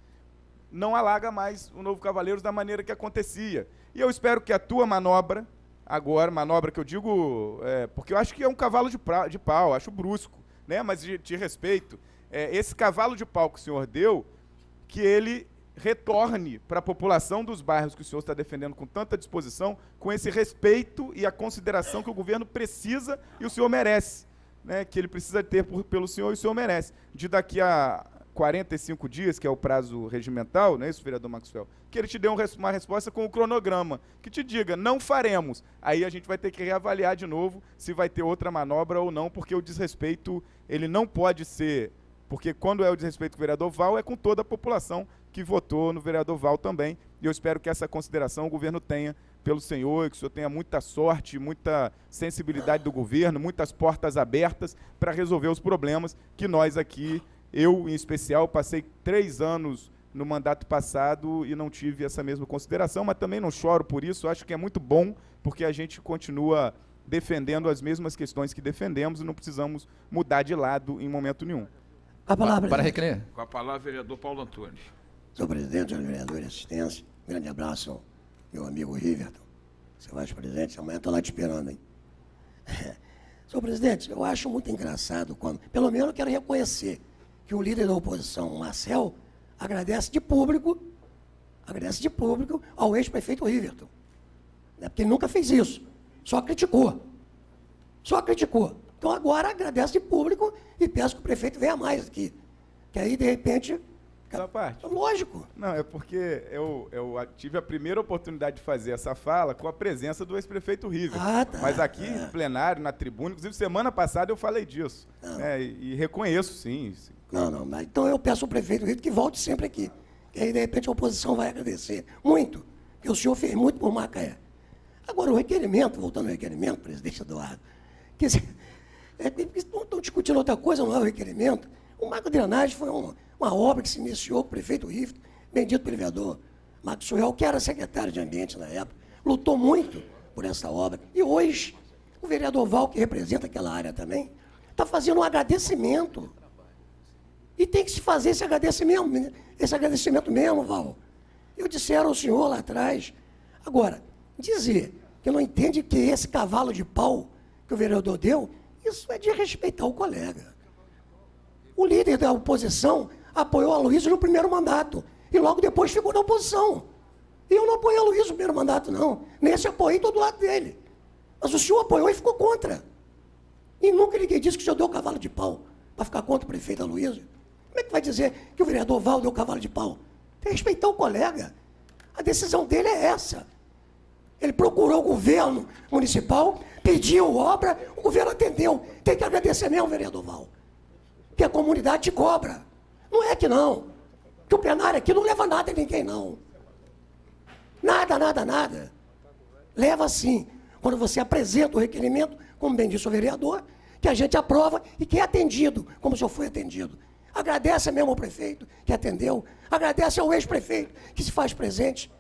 Não alaga mais o Novo Cavaleiros da maneira que acontecia. E eu espero que a tua manobra, agora, manobra que eu digo, porque eu acho que é um cavalo de pau, acho brusco, né? Mas de respeito, esse cavalo de pau que o senhor deu, que ele retorne para a população dos bairros que o senhor está defendendo com tanta disposição, com esse respeito e a consideração que o governo precisa e o senhor merece, né, que ele precisa ter pelo senhor e o senhor merece. De daqui a 45 dias, que é o prazo regimental, não é isso, vereador Maxwell? Que ele te dê uma resposta com o cronograma, que te diga, não faremos. Aí a gente vai ter que reavaliar de novo se vai ter outra manobra ou não, porque o desrespeito, ele não pode ser, porque quando é o desrespeito com o vereador Val, é com toda a população que votou no vereador Val também, e eu espero que essa consideração o governo tenha pelo senhor, e que o senhor tenha muita sorte, muita sensibilidade do governo, muitas portas abertas para resolver os problemas que nós aqui, eu em especial, passei 3 anos no mandato passado e não tive essa mesma consideração, mas também não choro por isso, acho que é muito bom, porque a gente continua defendendo as mesmas questões que defendemos e não precisamos mudar de lado em momento nenhum. A palavra, Para presidente. requerer. Com a palavra, vereador Paulo Antunes. Senhor presidente, senhor vereador de assistência, um grande abraço ao meu amigo Riverton, seu vice-presidente, amanhã estou lá te esperando, hein? Senhor presidente, eu acho muito engraçado quando, pelo menos eu quero reconhecer que o líder da oposição, o Marcel, agradece de público ao ex-prefeito Riverton. Né? Porque ele nunca fez isso, só criticou. Então agora agradece de público e peço que o prefeito venha mais aqui. Que aí, de repente, Essa parte. lógico. Não, é porque eu tive a primeira oportunidade de fazer essa fala com a presença do ex-prefeito River. Ah, tá. Mas aqui, em plenário, na tribuna, inclusive semana passada eu falei disso. Né, e reconheço, sim. Não, mas então eu peço ao prefeito Rito que volte sempre aqui. Que aí, de repente, a oposição vai agradecer muito. Porque o senhor fez muito por Macaé. Agora, o requerimento, voltando ao requerimento, presidente Eduardo, que estão discutindo outra coisa, não é o requerimento. O Marco Drenagem foi uma obra que se iniciou com o prefeito Rito, bendito pelo vereador Maxwell, que era secretário de Ambiente na época, lutou muito por essa obra. E hoje, o vereador Val, que representa aquela área também, está fazendo um agradecimento. E tem que se fazer esse agradecimento mesmo, Val. Eu disseram ao senhor lá atrás. Agora, dizer que não entende que esse cavalo de pau que o vereador deu, isso é de respeitar o colega. O líder da oposição apoiou a Luísa no primeiro mandato e logo depois ficou na oposição. E eu não apoiei a Luísa no primeiro mandato, não. Nesse apoiei todo lado dele. Mas o senhor apoiou e ficou contra. E nunca ninguém disse que o senhor deu cavalo de pau para ficar contra o prefeito Aloysio. Como é que vai dizer que o vereador Val deu cavalo de pau? Tem que respeitar o colega. A decisão dele é essa. Ele procurou o governo municipal, pediu obra, o governo atendeu. Tem que agradecer mesmo, vereador Val. Que a comunidade te cobra. Não é que não. Que o plenário aqui não leva nada a ninguém, não. Nada. Leva sim. Quando você apresenta o requerimento, como bem disse o vereador, que a gente aprova e que é atendido, como o senhor foi atendido. Agradece mesmo ao prefeito que atendeu, agradece ao ex-prefeito que se faz presente.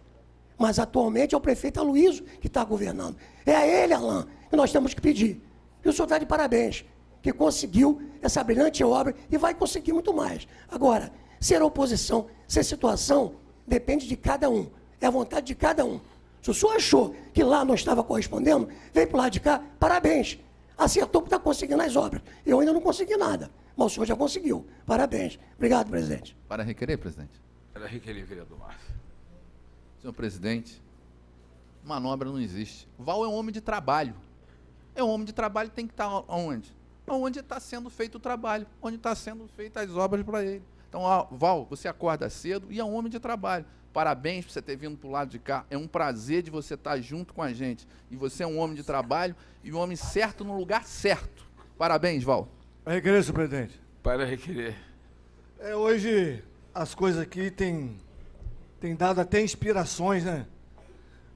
Mas atualmente é o prefeito Aloysio que está governando. É a ele, Alain, que nós temos que pedir. E o senhor está de parabéns, que conseguiu essa brilhante obra e vai conseguir muito mais. Agora, ser oposição, ser situação, depende de cada um. É a vontade de cada um. Se o senhor achou que lá não estava correspondendo, veio para o lado de cá, parabéns. Acertou porque está conseguindo as obras. Eu ainda não consegui nada, mas o senhor já conseguiu. Parabéns. Obrigado, presidente. Para requerer, presidente. Para requerer, vereador Márcio. Senhor presidente, manobra não existe. Val é um homem de trabalho. É um homem de trabalho, tem que estar onde? Onde está sendo feito o trabalho, onde está sendo feitas as obras para ele. Então, Val, você acorda cedo e é um homem de trabalho. Parabéns por você ter vindo para o lado de cá. É um prazer de você estar junto com a gente. E você é um homem de trabalho e um homem certo no lugar certo. Parabéns, Val. Para requerer, senhor presidente. Para requerer. Hoje as coisas aqui têm dado até inspirações, né?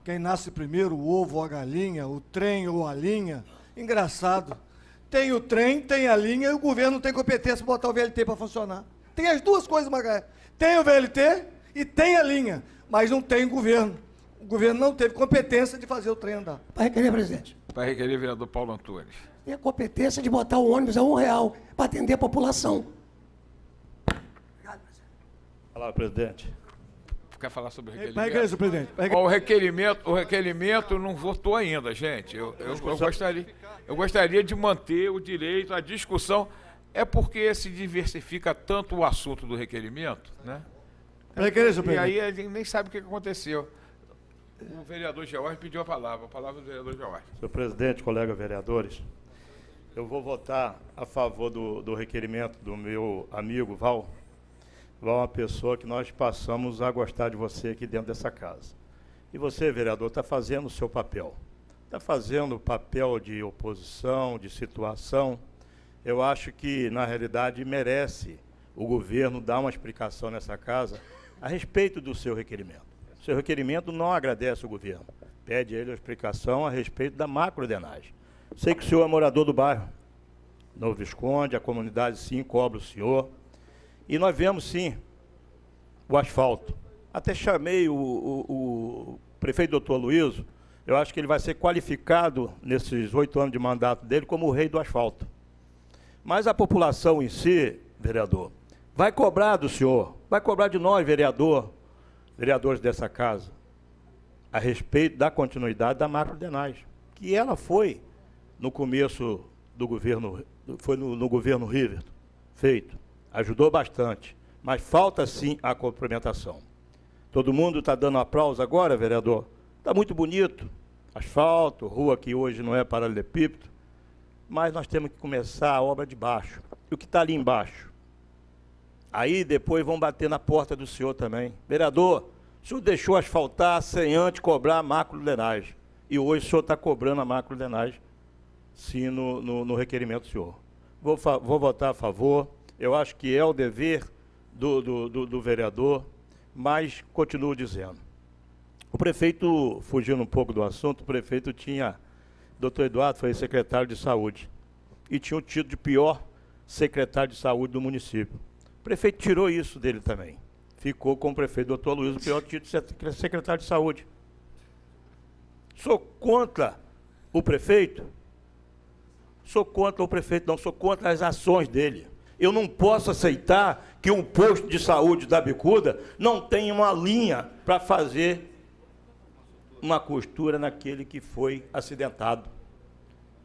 Quem nasce primeiro, o ovo ou a galinha, o trem ou a linha. Engraçado. Tem o trem, tem a linha e o governo não tem competência para botar o VLT para funcionar. Tem as duas coisas, Macaé. Tem o VLT e tem a linha, mas não tem o governo. O governo não teve competência de fazer o trem andar. Para requerer, presidente. Para requerer, vereador Paulo Antunes. Tem a competência de botar o ônibus a R$1 para atender a população. Obrigado, presidente. Palavra, presidente. Quer falar sobre o Para requerimento? requerer, senhor presidente. Ó, o requerimento não votou ainda, gente. Eu gostaria de manter o direito à discussão. É porque se diversifica tanto o assunto do requerimento, né? Peraí, senhor E presidente. aí a gente nem sabe o que aconteceu. O vereador George pediu a palavra do vereador George. Senhor presidente, colegas vereadores, eu vou votar a favor do requerimento do meu amigo Val. Val é uma pessoa que nós passamos a gostar de você aqui dentro dessa casa. E você, vereador, está fazendo o seu papel. Está fazendo o papel de oposição, de situação. Eu acho que, na realidade, merece o governo dar uma explicação nessa casa a respeito do seu requerimento. O seu requerimento não agradece o governo. Pede a ele uma explicação a respeito da macrodenagem. Sei que o senhor é morador do bairro Novo Visconde, a comunidade sim cobra o senhor. E nós vemos sim o asfalto. Até chamei o prefeito doutor Luísio, eu acho que ele vai ser qualificado nesses 8 anos de mandato dele como o rei do asfalto. Mas a população em si, vereador, vai cobrar do senhor, vai cobrar de nós, vereadores dessa casa, a respeito da continuidade da macrodenagem, que ela foi no começo do governo, foi no governo Riverton, feito, ajudou bastante, mas falta sim a complementação. Todo mundo está dando aplauso agora, vereador, está muito bonito, asfalto, rua que hoje não é paralelepípedo, mas nós temos que começar a obra de baixo. E o que está ali embaixo? Aí depois vão bater na porta do senhor também. Vereador, o senhor deixou asfaltar sem antes cobrar a macrodenagem. E hoje o senhor está cobrando a macrodenagem, sim, no requerimento do senhor. Vou votar a favor. Eu acho que é o dever do vereador, mas continuo dizendo. O prefeito, fugindo um pouco do assunto, o prefeito tinha... Doutor Eduardo foi secretário de saúde e tinha o título de pior secretário de saúde do município. O prefeito tirou isso dele também. Ficou com o prefeito doutor Luiz o pior título de secretário de saúde. Sou contra o prefeito? Sou contra o prefeito, não, sou contra as ações dele. Eu não posso aceitar que um posto de saúde da Bicuda não tenha uma linha para fazer uma costura naquele que foi acidentado,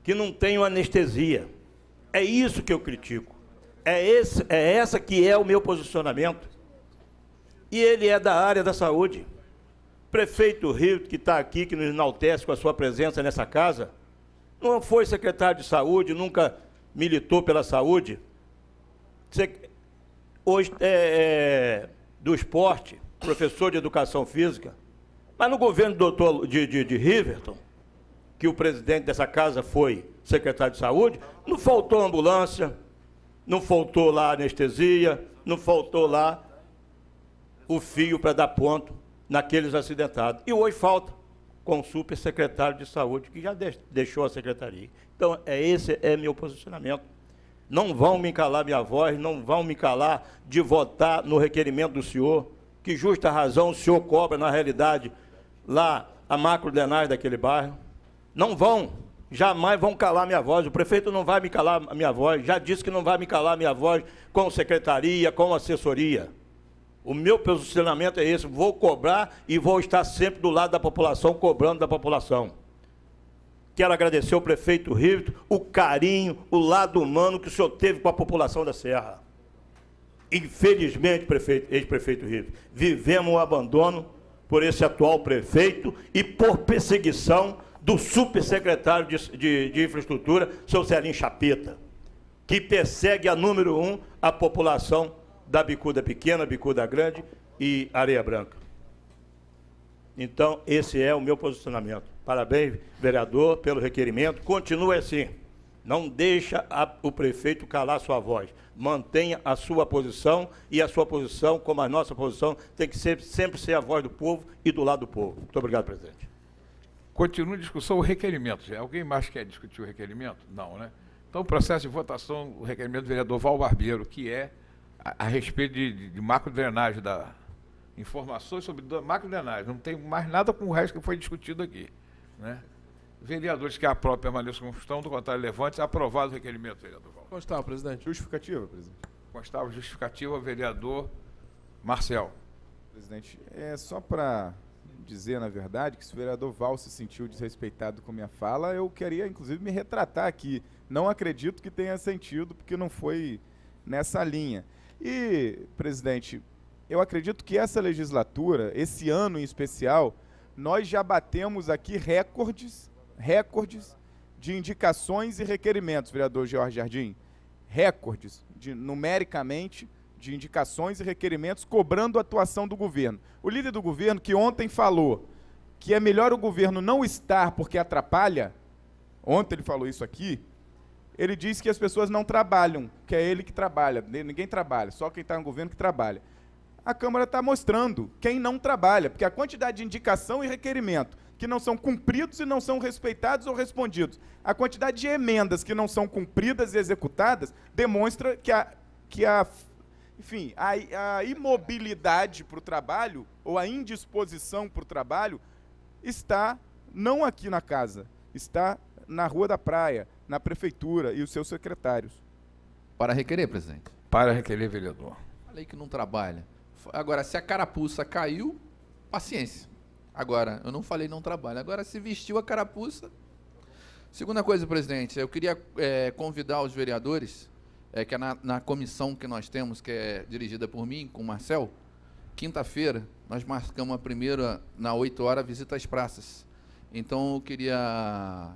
que não tem anestesia. É isso que eu critico. É essa que é o meu posicionamento. E ele é da área da saúde. Prefeito Rio, que está aqui, que nos enaltece com a sua presença nessa casa, não foi secretário de saúde, nunca militou pela saúde. Hoje é do esporte, professor de educação física. Mas no governo de Riverton, que o presidente dessa casa foi secretário de saúde, não faltou ambulância, não faltou lá anestesia, não faltou lá o fio para dar ponto naqueles acidentados. E hoje falta com o super secretário de saúde, que já deixou a secretaria. Então, esse é meu posicionamento. Não vão me calar minha voz, não vão me calar de votar no requerimento do senhor, que justa razão o senhor cobra, na realidade, lá a macrodenagem daquele bairro. Não vão, jamais vão calar minha voz. O prefeito não vai me calar a minha voz, já disse que não vai me calar a minha voz com secretaria, com assessoria. O meu posicionamento é esse, vou cobrar e vou estar sempre do lado da população, cobrando da população. Quero agradecer ao prefeito Riverton o carinho, o lado humano que o senhor teve com a população da Serra. Infelizmente, ex-prefeito Riverton, vivemos o abandono por esse atual prefeito e por perseguição do supersecretário de Infraestrutura, seu Celinho Chapeta, que persegue a número 1 a população da Bicuda Pequena, Bicuda Grande e Areia Branca. Então, esse é o meu posicionamento. Parabéns, vereador, pelo requerimento. Continue assim. Não deixa o prefeito calar sua voz. Mantenha a sua posição, e a sua posição, como a nossa posição, tem que sempre ser a voz do povo e do lado do povo. Muito obrigado, presidente. Continua a discussão o requerimento. Alguém mais quer discutir o requerimento? Não, né? Então, o processo de votação, o requerimento do vereador Val Barbeiro, que é a respeito de macrodrenagem, informações sobre macrodrenagem. Não tem mais nada com o resto que foi discutido aqui, né? Vereadores que aprovam permaneçam como estão, do contrário, levante. Aprovado o requerimento, vereador Val. Constava, presidente. Justificativa, presidente. Constava justificativa, vereador Marcel. Presidente, é só para dizer, na verdade, que se o vereador Val se sentiu desrespeitado com minha fala, eu queria, inclusive, me retratar aqui. Não acredito que tenha sentido, porque não foi nessa linha. E, presidente, eu acredito que essa legislatura, esse ano em especial, nós já batemos aqui recordes de indicações e requerimentos, vereador George Jardim. Recordes, numericamente, de indicações e requerimentos cobrando a atuação do governo. O líder do governo, que ontem falou que é melhor o governo não estar porque atrapalha, ontem ele falou isso aqui, ele diz que as pessoas não trabalham, que é ele que trabalha, ninguém trabalha, só quem está no governo que trabalha. A Câmara está mostrando quem não trabalha, porque a quantidade de indicação e requerimento que não são cumpridos e não são respeitados ou respondidos, a quantidade de emendas que não são cumpridas e executadas, demonstra que a imobilidade para o trabalho, ou a indisposição para o trabalho, está não aqui na casa, está na Rua da Praia, na Prefeitura e os seus secretários. Para requerer, presidente. Para requerer, vereador. Falei que não trabalha. Agora, se a carapuça caiu, paciência. Agora, eu não falei não trabalha. Agora, se vestiu a carapuça... Segunda coisa, presidente, eu queria convidar os vereadores, que é na comissão que nós temos, que é dirigida por mim, com o Marcel, quinta-feira, nós marcamos a primeira, na 8 horas, visita às praças. Então, eu queria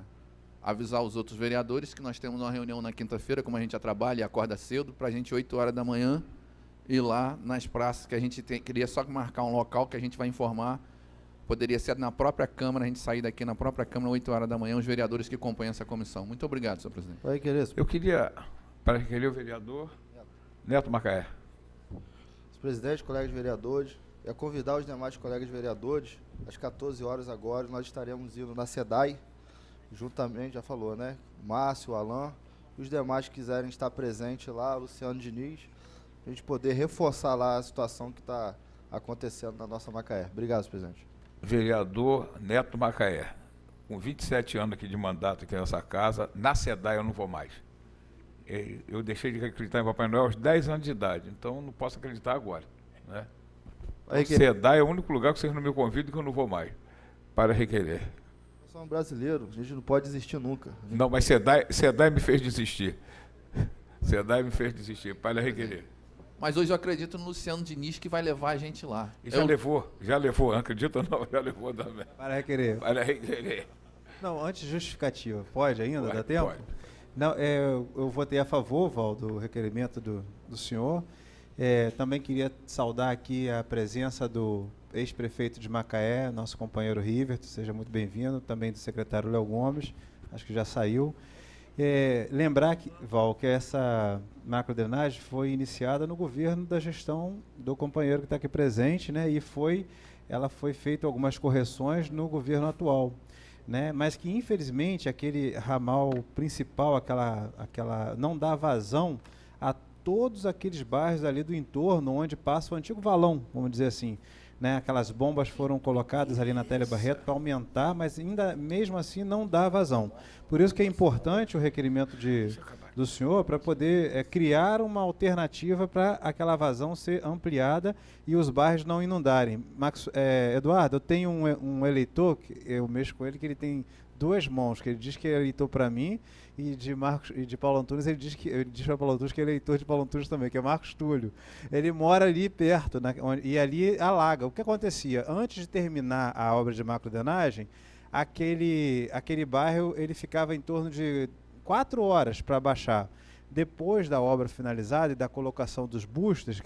avisar os outros vereadores que nós temos uma reunião na quinta-feira, como a gente já trabalha e acorda cedo, para a gente, 8 horas da manhã, ir lá nas praças, que a gente queria só marcar um local que a gente vai informar. Poderia ser na própria Câmara, a gente sair daqui na própria Câmara, 8 horas da manhã, os vereadores que compõem essa comissão. Muito obrigado, senhor presidente. Eu queria, para requerer o vereador Neto Macaé. Senhor presidente, colegas vereadores, é convidar os demais colegas vereadores, às 14 horas agora, nós estaremos indo na SEDAI, juntamente, já falou, né? Márcio, Alain, e os demais que quiserem estar presentes lá, Luciano Diniz, a gente poder reforçar lá a situação que está acontecendo na nossa Macaé. Obrigado, senhor presidente. Vereador Neto Macaé, com 27 anos aqui de mandato aqui nessa casa, na SEDAI eu não vou mais. Eu deixei de acreditar em Papai Noel aos 10 anos de idade, então não posso acreditar agora. Né? SEDAI é o único lugar que vocês não me convidam que eu não vou mais, para requerer. Nós somos brasileiros, a gente não pode desistir nunca. Não, mas SEDAI me fez desistir. SEDAI me fez desistir, para requerer. Mas hoje eu acredito no Luciano Diniz, que vai levar a gente lá. E já levou, não acredita não, já levou também. Para requerer. Para requerer. Não, antes justificativa. Pode ainda? Pode, dá tempo? pode. Não, eu votei a favor, Val, do requerimento do senhor. Também queria saudar aqui a presença do ex-prefeito de Macaé, nosso companheiro Rivert, seja muito bem-vindo, também do secretário Léo Gomes, acho que já saiu. Lembrar, Val, que essa macrodrenagem foi iniciada no governo da gestão do companheiro que está aqui presente, né, e ela foi feita algumas correções no governo atual, né, mas que infelizmente aquele ramal principal, aquela não dá vazão a todos aqueles bairros ali do entorno onde passa o antigo valão, vamos dizer assim. Né, aquelas bombas foram colocadas ali na Tele Barreto para aumentar, mas ainda mesmo assim não dá vazão. Por isso que é importante o requerimento do senhor para poder criar uma alternativa para aquela vazão ser ampliada e os bairros não inundarem. Eduardo, eu tenho um eleitor, que eu mexo com ele, que ele tem 2 mãos, que ele diz que é eleitor para mim, e de Paulo Antunes, ele diz para Paulo Antunes que é eleitor de Paulo Antunes também, que é Marcos Túlio. Ele mora ali perto, e ali alaga. O que acontecia? Antes de terminar a obra de macrodrenagem, aquele bairro ele ficava em torno de 4 horas para baixar. Depois da obra finalizada e da colocação dos boosters,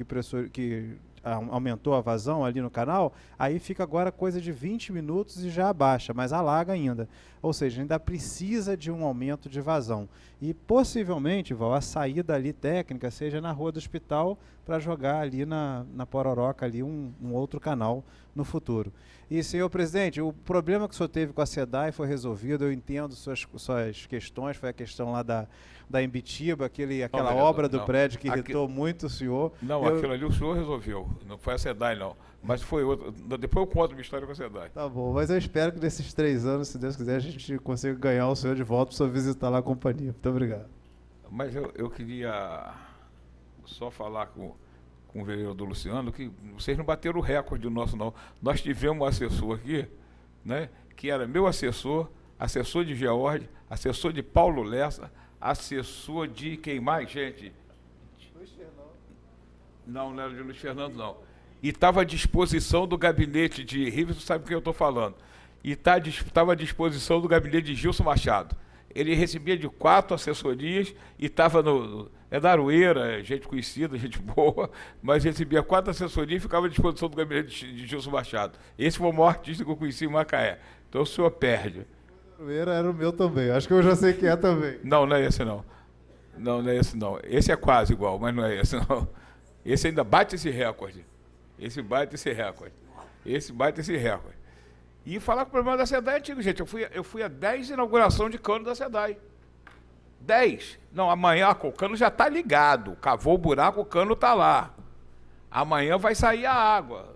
que aumentou a vazão ali no canal, aí fica agora coisa de 20 minutos e já abaixa, mas alaga ainda. Ou seja, ainda precisa de um aumento de vazão. E possivelmente, Val, a saída ali técnica seja na Rua do Hospital para jogar ali na Pororoca ali um outro canal no futuro. E, senhor presidente, o problema que o senhor teve com a SEDAI foi resolvido, eu entendo suas questões, foi a questão lá da Embitiba, aquela obra do prédio que irritou muito o senhor. Não, aquilo ali o senhor resolveu, não foi a SEDAI não, mas foi outro. Depois eu conto uma história com a SEDAI. Tá bom, mas eu espero que nesses 3 anos, se Deus quiser, a gente consiga ganhar o senhor de volta para o senhor visitar lá a companhia. Muito obrigado. Mas eu queria só falar com o vereador Luciano que vocês não bateram o recorde nosso não. Nós tivemos um assessor aqui, né, que era meu assessor de George, assessor de Paulo Lessa, assessor de quem mais, gente? Luiz Fernando. Não era de Luiz Fernando, não. e estava à disposição do gabinete de Riverson, sabe o que eu estou falando, e estava à disposição do gabinete de Gilson Machado. Ele recebia de 4 assessorias e estava é da Aroeira, gente conhecida, gente boa, mas recebia 4 assessorias e ficava à disposição do gabinete de Gilson Machado. Esse foi o maior artista que eu conheci em Macaé. Então o senhor perde. Aroeira era o meu também, acho que eu já sei quem é também. Não, não é esse não. Não, não é esse não. Esse é quase igual, mas não é esse não. Esse ainda bate esse recorde. Esse bate esse recorde. Esse bate esse recorde. E falar que o problema da SEDAI é antigo, gente. Eu fui a 10 inauguração de cano da SEDAI. 10. Não, amanhã o cano já está ligado. Cavou o buraco, o cano está lá. Amanhã vai sair a água.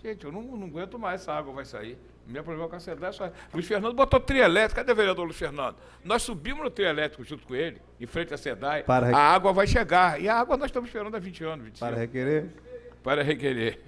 Gente, eu não aguento mais, essa água vai sair. O meu problema com a SEDAI é só... Luiz Fernando botou trio elétrico. Cadê o vereador Luiz Fernando? Nós subimos no trio elétrico junto com ele, em frente à SEDAI. A água vai chegar. E a água nós estamos esperando há 20 anos. 25. Para requerer? Para requerer.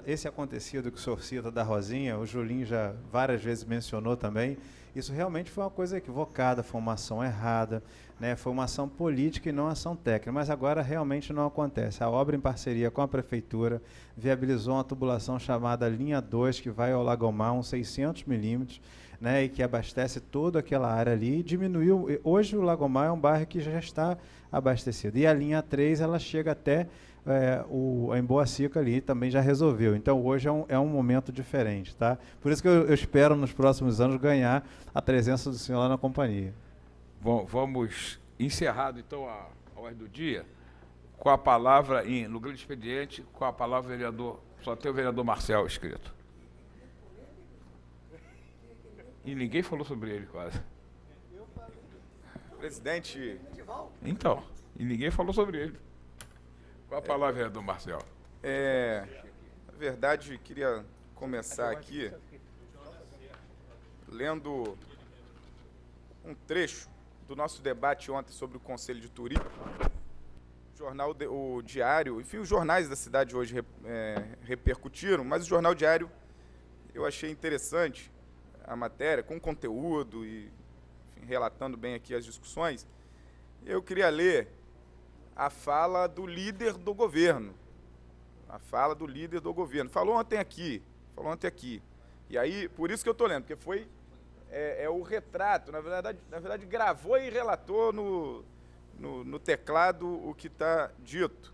Esse acontecido que o senhor cita da Rosinha, o Julinho já várias vezes mencionou também, isso realmente foi uma coisa equivocada, foi uma ação errada, né? Foi uma ação política e não ação técnica, mas agora realmente não acontece. A obra, em parceria com a Prefeitura, viabilizou uma tubulação chamada Linha 2, que vai ao Lagomar, uns 600 milímetros, né? E que abastece toda aquela área ali e diminuiu. Hoje o Lagomar é um bairro que já está abastecido. E a Linha 3, ela chega até... em Boacica ali também já resolveu. Então hoje é um momento diferente, tá? Por isso que eu espero nos próximos anos ganhar a presença do senhor lá na companhia. Bom, vamos encerrado então a ordem do dia com a palavra no grande expediente, com a palavra vereador, só tem o vereador Marcel escrito. E ninguém falou sobre ele quase. Presidente. Então, e ninguém falou sobre ele. Qual a palavra, vereador Marcel? Na verdade, queria começar aqui lendo um trecho do nosso debate ontem sobre o Conselho de Turismo. O Diário, enfim, os jornais da cidade hoje repercutiram, mas o Jornal Diário eu achei interessante a matéria, com conteúdo e enfim, relatando bem aqui as discussões. Eu queria ler a fala do líder do governo. A fala do líder do governo. Falou ontem aqui. E aí, por isso que eu estou lendo, porque foi o retrato. Na verdade, gravou e relatou no teclado o que está dito.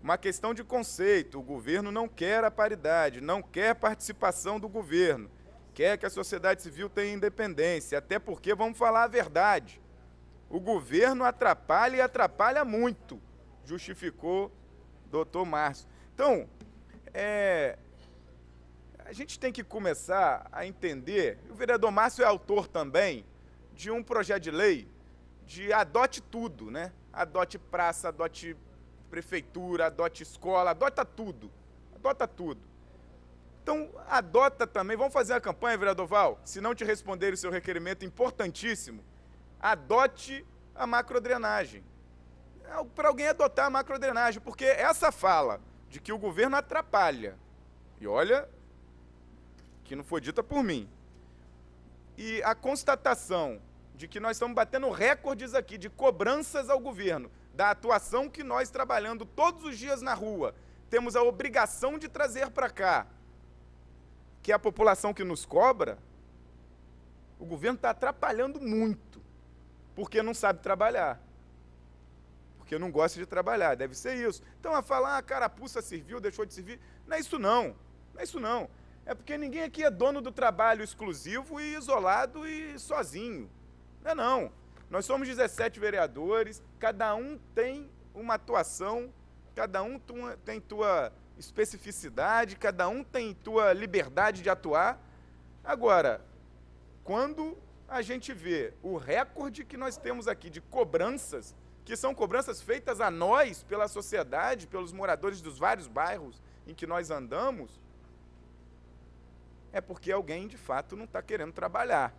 Uma questão de conceito. O governo não quer a paridade, não quer participação do governo. Quer que a sociedade civil tenha independência. Até porque, vamos falar a verdade, o governo atrapalha e atrapalha muito, justificou doutor Márcio. Então, a gente tem que começar a entender, o vereador Márcio é autor também de um projeto de lei de adote tudo, né? Adote praça, adote prefeitura, adote escola, adota tudo. Então, adota também, vamos fazer a campanha, vereador Val, se não te responder o seu requerimento importantíssimo, adote a macrodrenagem. Para alguém adotar a macrodrenagem, porque essa fala de que o governo atrapalha, e olha, que não foi dita por mim, e a constatação de que nós estamos batendo recordes aqui de cobranças ao governo, da atuação que nós, trabalhando todos os dias na rua, temos a obrigação de trazer para cá, que é a população que nos cobra, o governo está atrapalhando muito, porque não sabe trabalhar, porque não gosta de trabalhar, deve ser isso. Então, a falar, a carapuça serviu, deixou de servir, não é isso não, é porque ninguém aqui é dono do trabalho exclusivo e isolado e sozinho, não. Nós somos 17 vereadores, cada um tem uma atuação, cada um tem tua especificidade, cada um tem tua liberdade de atuar. Agora, quando a gente vê o recorde que nós temos aqui de cobranças, que são cobranças feitas a nós, pela sociedade, pelos moradores dos vários bairros em que nós andamos, é porque alguém, de fato, não está querendo trabalhar.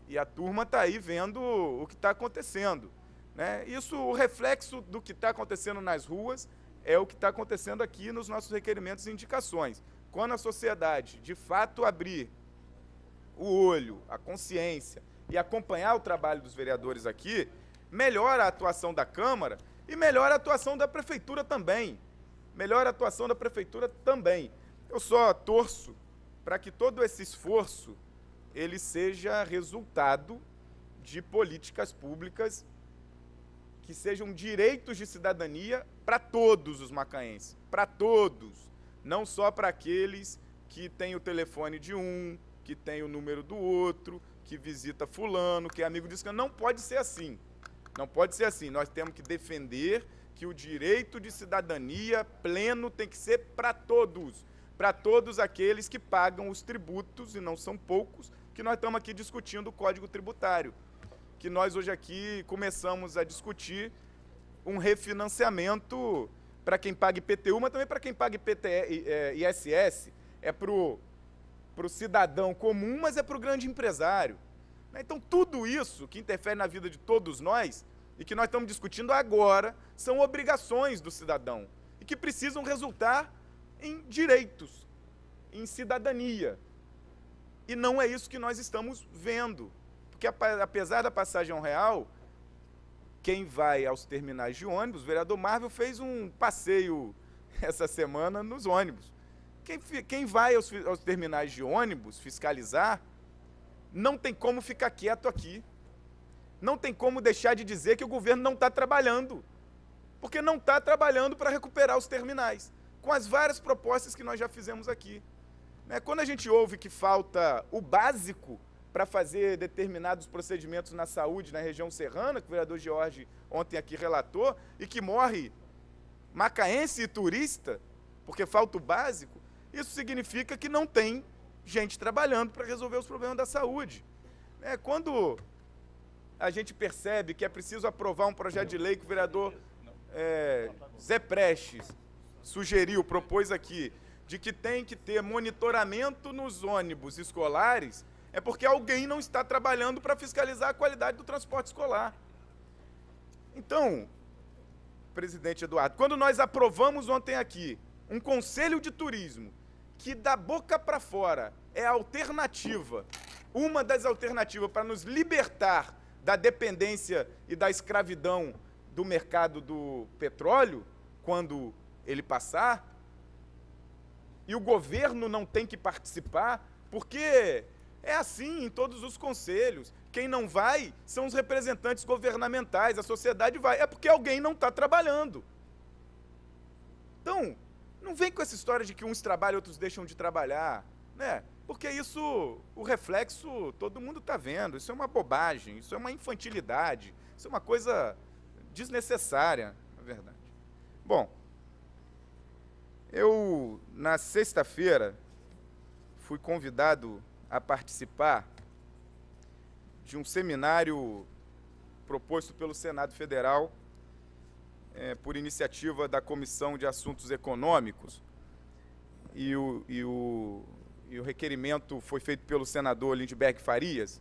E a turma está aí vendo o que está acontecendo, né? Isso, o reflexo do que está acontecendo nas ruas, é o que está acontecendo aqui nos nossos requerimentos e indicações. Quando a sociedade, de fato, abrir o olho, a consciência e acompanhar o trabalho dos vereadores aqui, melhora a atuação da Câmara e melhora a atuação da Prefeitura também. melhor atuação da prefeitura também. Eu só torço para que todo esse esforço ele seja resultado de políticas públicas que sejam direitos de cidadania para todos os macaenses, para todos, não só para aqueles que têm o telefone de um, que tem o número do outro, que visita fulano, que é amigo disso. Não pode ser assim. Não pode ser assim. Nós temos que defender que o direito de cidadania pleno tem que ser para todos aqueles que pagam os tributos, e não são poucos, que nós estamos aqui discutindo o Código Tributário, que nós hoje aqui começamos a discutir um refinanciamento para quem paga IPTU, mas também para quem paga ISS, é para o cidadão comum, mas é para o grande empresário. Então, tudo isso que interfere na vida de todos nós, e que nós estamos discutindo agora, são obrigações do cidadão, e que precisam resultar em direitos, em cidadania. E não é isso que nós estamos vendo. Porque, apesar da passagem real, quem vai aos terminais de ônibus, o vereador Marvel fez um passeio essa semana nos ônibus. Quem vai aos terminais de ônibus fiscalizar, não tem como ficar quieto aqui. Não tem como deixar de dizer que o governo não está trabalhando. Porque não está trabalhando para recuperar os terminais, com as várias propostas que nós já fizemos aqui. Quando a gente ouve que falta o básico para fazer determinados procedimentos na saúde na região serrana, que o vereador Jorge ontem aqui relatou, e que morre macaense e turista, porque falta o básico, isso significa que não tem gente trabalhando para resolver os problemas da saúde. Quando a gente percebe que é preciso aprovar um projeto de lei que o vereador Zé Prestes sugeriu, propôs aqui, de que tem que ter monitoramento nos ônibus escolares, é porque alguém não está trabalhando para fiscalizar a qualidade do transporte escolar. Então, presidente Eduardo, quando nós aprovamos ontem aqui um conselho de turismo que da boca para fora é a alternativa, uma das alternativas para nos libertar da dependência e da escravidão do mercado do petróleo, quando ele passar, e o governo não tem que participar, porque é assim em todos os conselhos. Quem não vai são os representantes governamentais, a sociedade vai. É porque alguém não está trabalhando. Então, não vem com essa história de que uns trabalham e outros deixam de trabalhar, né? Porque isso, o reflexo, todo mundo está vendo. Isso é uma bobagem, isso é uma infantilidade, isso é uma coisa desnecessária, na verdade. Bom, eu, na sexta-feira, fui convidado a participar de um seminário proposto pelo Senado Federal, por iniciativa da Comissão de Assuntos Econômicos, e o requerimento foi feito pelo senador Lindbergh Farias,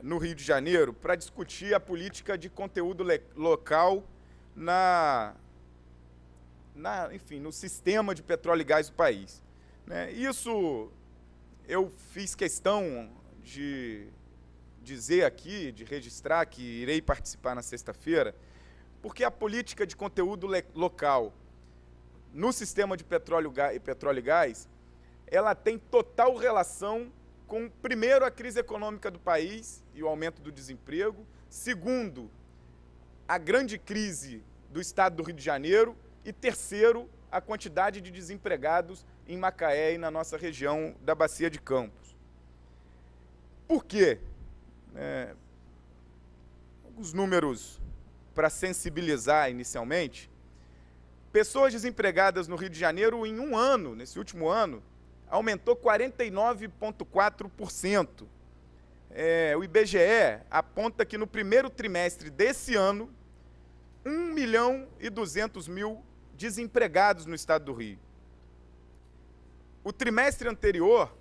no Rio de Janeiro, para discutir a política de conteúdo local enfim, no sistema de petróleo e gás do país. Isso eu fiz questão de dizer aqui, de registrar que irei participar na sexta-feira, porque a política de conteúdo local no sistema de petróleo e gás, ela tem total relação com, primeiro, a crise econômica do país e o aumento do desemprego, segundo, a grande crise do estado do Rio de Janeiro, e terceiro, a quantidade de desempregados em Macaé e na nossa região da Bacia de Campos. Por quê? Alguns números para sensibilizar inicialmente. Pessoas desempregadas no Rio de Janeiro em um ano, nesse último ano, aumentou 49,4%. O IBGE aponta que no primeiro trimestre desse ano, 1.200.000 desempregados no estado do Rio. O trimestre anterior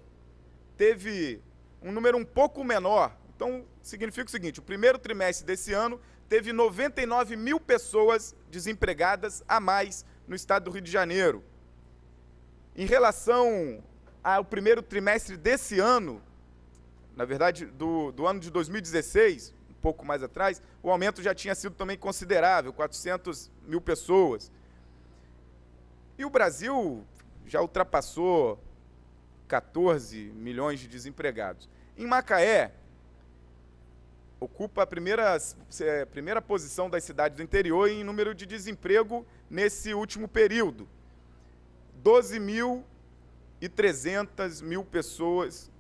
teve um número um pouco menor. Então, significa o seguinte, o primeiro trimestre desse ano teve 99.000 pessoas desempregadas a mais no estado do Rio de Janeiro. Em relação ao primeiro trimestre desse ano, na verdade, do ano de 2016, um pouco mais atrás, o aumento já tinha sido também considerável, 400.000 pessoas. E o Brasil já ultrapassou 14 milhões de desempregados. Em Macaé, ocupa a primeira posição das cidades do interior em número de desemprego nesse último período. 12.300 pessoas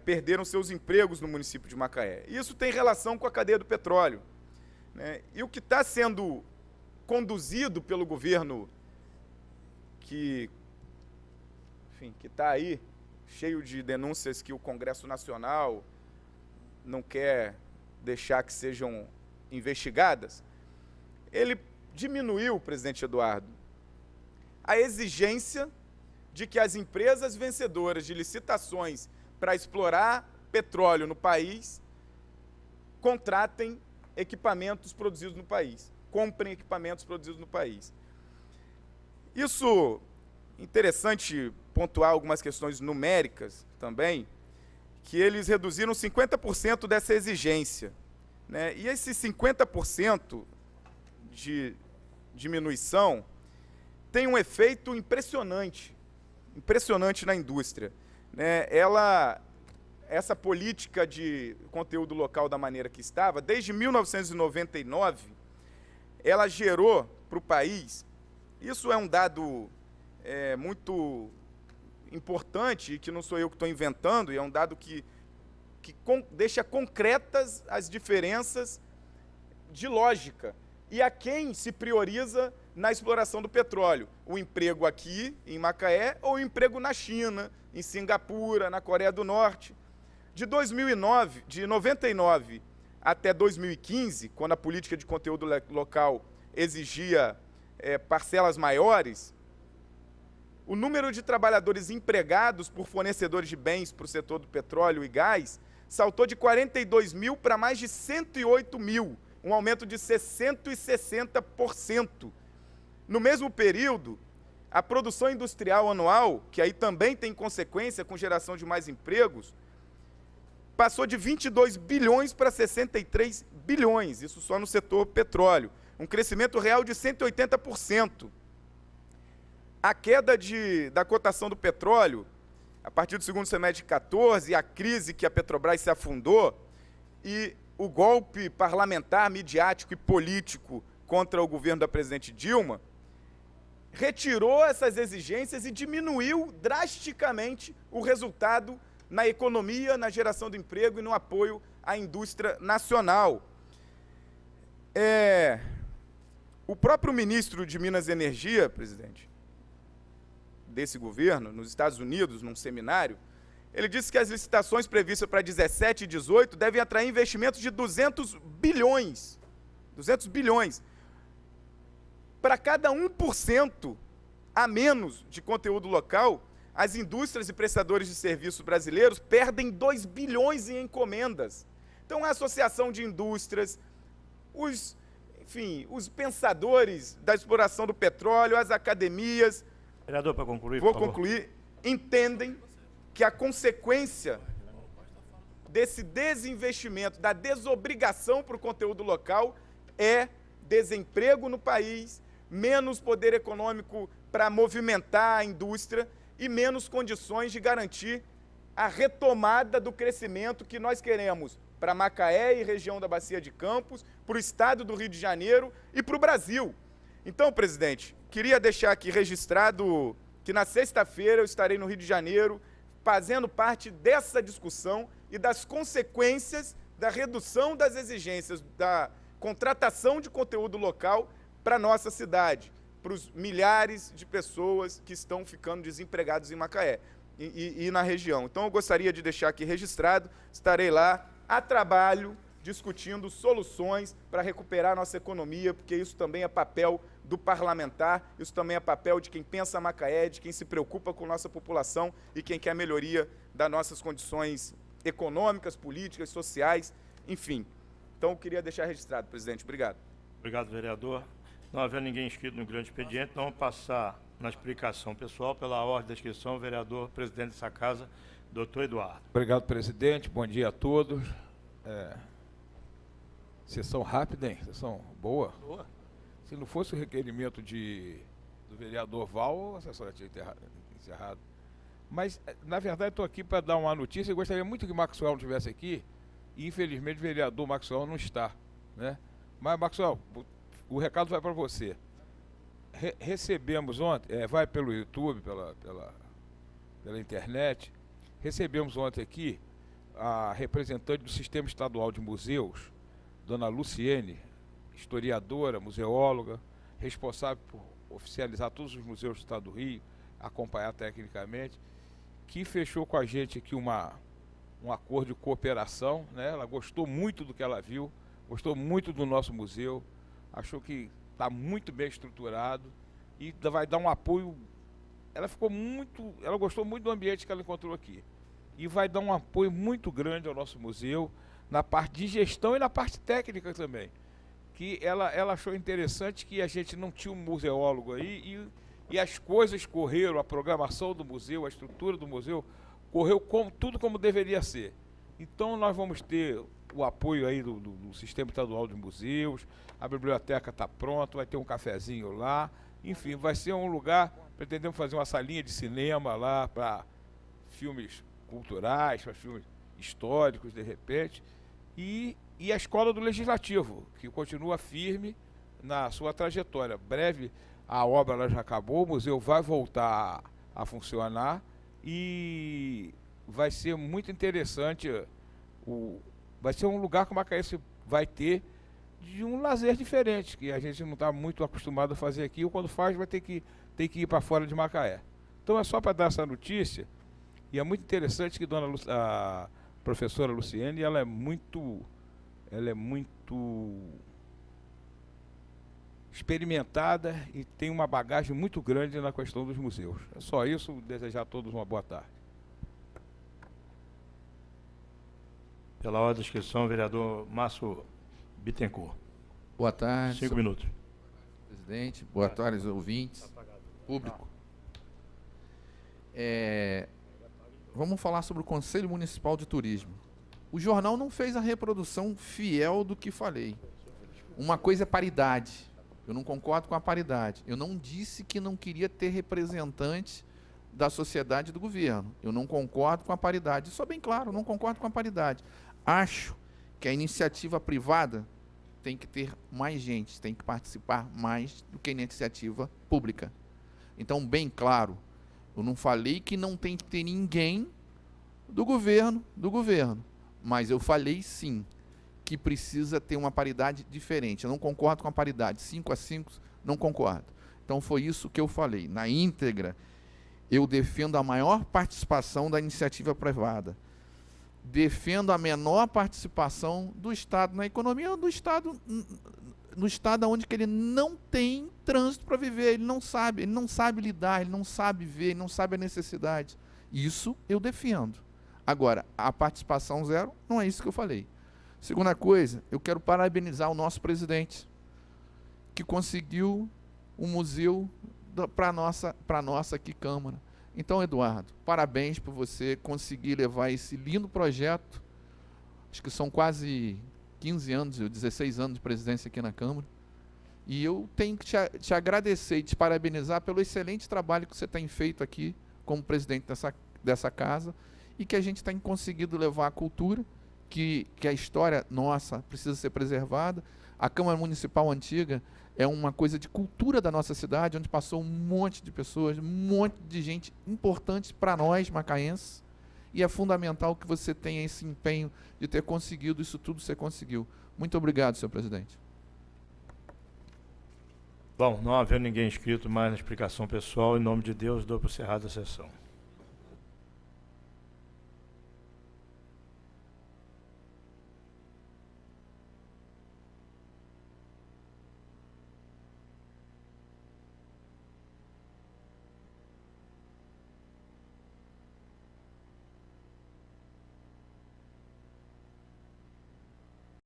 perderam seus empregos no município de Macaé. Isso tem relação com a cadeia do petróleo, né? E o que está sendo conduzido pelo governo que está aí, cheio de denúncias que o Congresso Nacional não quer deixar que sejam investigadas, ele diminuiu, presidente Eduardo, a exigência de que as empresas vencedoras de licitações para explorar petróleo no país contratem equipamentos produzidos no país, comprem equipamentos produzidos no país. Isso, interessante pontuar algumas questões numéricas também, que eles reduziram 50% dessa exigência, né? E esse 50% de diminuição tem um efeito impressionante na indústria, né? Essa política de conteúdo local da maneira que estava, desde 1999, ela gerou para o país, isso é um dado muito importante, que não sou eu que estou inventando, e é um dado que deixa concretas as diferenças de lógica e a quem se prioriza na exploração do petróleo. O emprego aqui, em Macaé, ou o emprego na China, em Singapura, na Coreia do Norte. De 99 até 2015, quando a política de conteúdo local exigia parcelas maiores, o número de trabalhadores empregados por fornecedores de bens para o setor do petróleo e gás saltou de 42 mil para mais de 108 mil, um aumento de 160%. No mesmo período, a produção industrial anual, que aí também tem consequência com geração de mais empregos, passou de 22 bilhões para 63 bilhões, isso só no setor petróleo, um crescimento real de 180%. A queda da cotação do petróleo, a partir do segundo semestre de 2014, a crise que a Petrobras se afundou e o golpe parlamentar, midiático e político contra o governo da presidente Dilma, retirou essas exigências e diminuiu drasticamente o resultado na economia, na geração de emprego e no apoio à indústria nacional. O próprio ministro de Minas e Energia, presidente, desse governo, nos Estados Unidos, num seminário, ele disse que as licitações previstas para 17 e 18 devem atrair investimentos de 200 bilhões. 200 bilhões. Para cada 1% a menos de conteúdo local, as indústrias e prestadores de serviços brasileiros perdem 2 bilhões em encomendas. Então, a associação de indústrias, os pensadores da exploração do petróleo, as academias, vereador, para concluir, vou concluir, entendem que a consequência desse desinvestimento, da desobrigação para o conteúdo local é desemprego no país, menos poder econômico para movimentar a indústria e menos condições de garantir a retomada do crescimento que nós queremos para Macaé e região da Bacia de Campos, para o estado do Rio de Janeiro e para o Brasil. Então, presidente, queria deixar aqui registrado que na sexta-feira eu estarei no Rio de Janeiro fazendo parte dessa discussão e das consequências da redução das exigências da contratação de conteúdo local para a nossa cidade, para os milhares de pessoas que estão ficando desempregados em Macaé e na região. Então, eu gostaria de deixar aqui registrado, estarei lá a trabalho, discutindo soluções para recuperar a nossa economia, porque isso também é papel do parlamentar, isso também é papel de quem pensa Macaé, de quem se preocupa com nossa população e quem quer a melhoria das nossas condições econômicas, políticas, sociais, enfim. Então, eu queria deixar registrado, presidente. Obrigado. Obrigado, vereador. Não havendo ninguém inscrito no grande expediente, nós vamos passar na explicação pessoal, pela ordem da inscrição, o vereador, presidente dessa casa, doutor Eduardo. Obrigado, presidente. Bom dia a todos. Sessão rápida, hein? Sessão boa. Se não fosse o requerimento do vereador Val, a sessão já tinha encerrado. Mas, na verdade, estou aqui para dar uma notícia. Eu gostaria muito que o Maxwell não estivesse aqui. E, infelizmente, o vereador Maxwell não está, né? Mas, Maxwell, o recado vai para você. Recebemos ontem, vai pelo YouTube, pela internet, recebemos ontem aqui a representante do Sistema Estadual de Museus, dona Luciene, historiadora, museóloga, responsável por oficializar todos os museus do Estado do Rio, acompanhar tecnicamente, que fechou com a gente aqui um acordo de cooperação, né? Ela gostou muito do que ela viu, gostou muito do nosso museu, achou que está muito bem estruturado e vai dar um apoio. Ela gostou muito do ambiente que ela encontrou aqui e vai dar um apoio muito grande ao nosso museu na parte de gestão e na parte técnica também, que ela achou interessante que a gente não tinha um museólogo aí e as coisas correram, a programação do museu, a estrutura do museu correu tudo como deveria ser. Então nós vamos ter o apoio aí do Sistema Estadual de Museus, a biblioteca está pronta, vai ter um cafezinho lá, enfim, vai ser um lugar, pretendemos fazer uma salinha de cinema lá para filmes culturais, para filmes históricos, de repente, e a Escola do Legislativo, que continua firme na sua trajetória. Breve a obra ela já acabou, o museu vai voltar a funcionar e vai ser muito interessante, vai ser um lugar que o macaense vai ter de um lazer diferente, que a gente não está muito acostumado a fazer aqui, ou quando faz vai ter que ir para fora de Macaé. Então é só para dar essa notícia, e é muito interessante que a professora Luciene, ela é muito experimentada e tem uma bagagem muito grande na questão dos museus. É só isso, desejar a todos uma boa tarde. Pela ordem de inscrição, vereador Márcio Bittencourt. Boa tarde. 5 minutos. Presidente, boa tarde, ouvintes, público. Vamos falar sobre o Conselho Municipal de Turismo. O jornal não fez a reprodução fiel do que falei. Uma coisa é paridade. Eu não concordo com a paridade. Eu não disse que não queria ter representantes da sociedade e do governo. Eu não concordo com a paridade. Isso é bem claro, eu não concordo com a paridade. Acho que a iniciativa privada tem que ter mais gente, tem que participar mais do que a iniciativa pública. Então, bem claro, eu não falei que não tem que ter ninguém do governo, mas eu falei sim que precisa ter uma paridade diferente. Eu não concordo com a paridade, 5-5, não concordo. Então foi isso que eu falei. Na íntegra, eu defendo a maior participação da iniciativa privada. Defendo a menor participação do Estado na economia, do Estado, no Estado onde que ele não tem trânsito para viver, ele não sabe lidar, ele não sabe ver, ele não sabe a necessidade. Isso eu defendo. Agora, a participação zero, não é isso que eu falei. Segunda coisa, eu quero parabenizar o nosso presidente, que conseguiu um museu para a nossa aqui Câmara. Então, Eduardo, parabéns por você conseguir levar esse lindo projeto, acho que são quase 15 anos, 16 anos de presidência aqui na Câmara, e eu tenho que te agradecer e te parabenizar pelo excelente trabalho que você tem feito aqui como presidente dessa casa, e que a gente tem conseguido levar a cultura, que a história nossa precisa ser preservada. A Câmara Municipal Antiga é uma coisa de cultura da nossa cidade, onde passou um monte de pessoas, um monte de gente importante para nós, macaenses, e é fundamental que você tenha esse empenho de ter conseguido isso tudo, você conseguiu. Muito obrigado, senhor presidente. Bom, não havendo ninguém inscrito mais na explicação pessoal, em nome de Deus, dou por encerrada a sessão.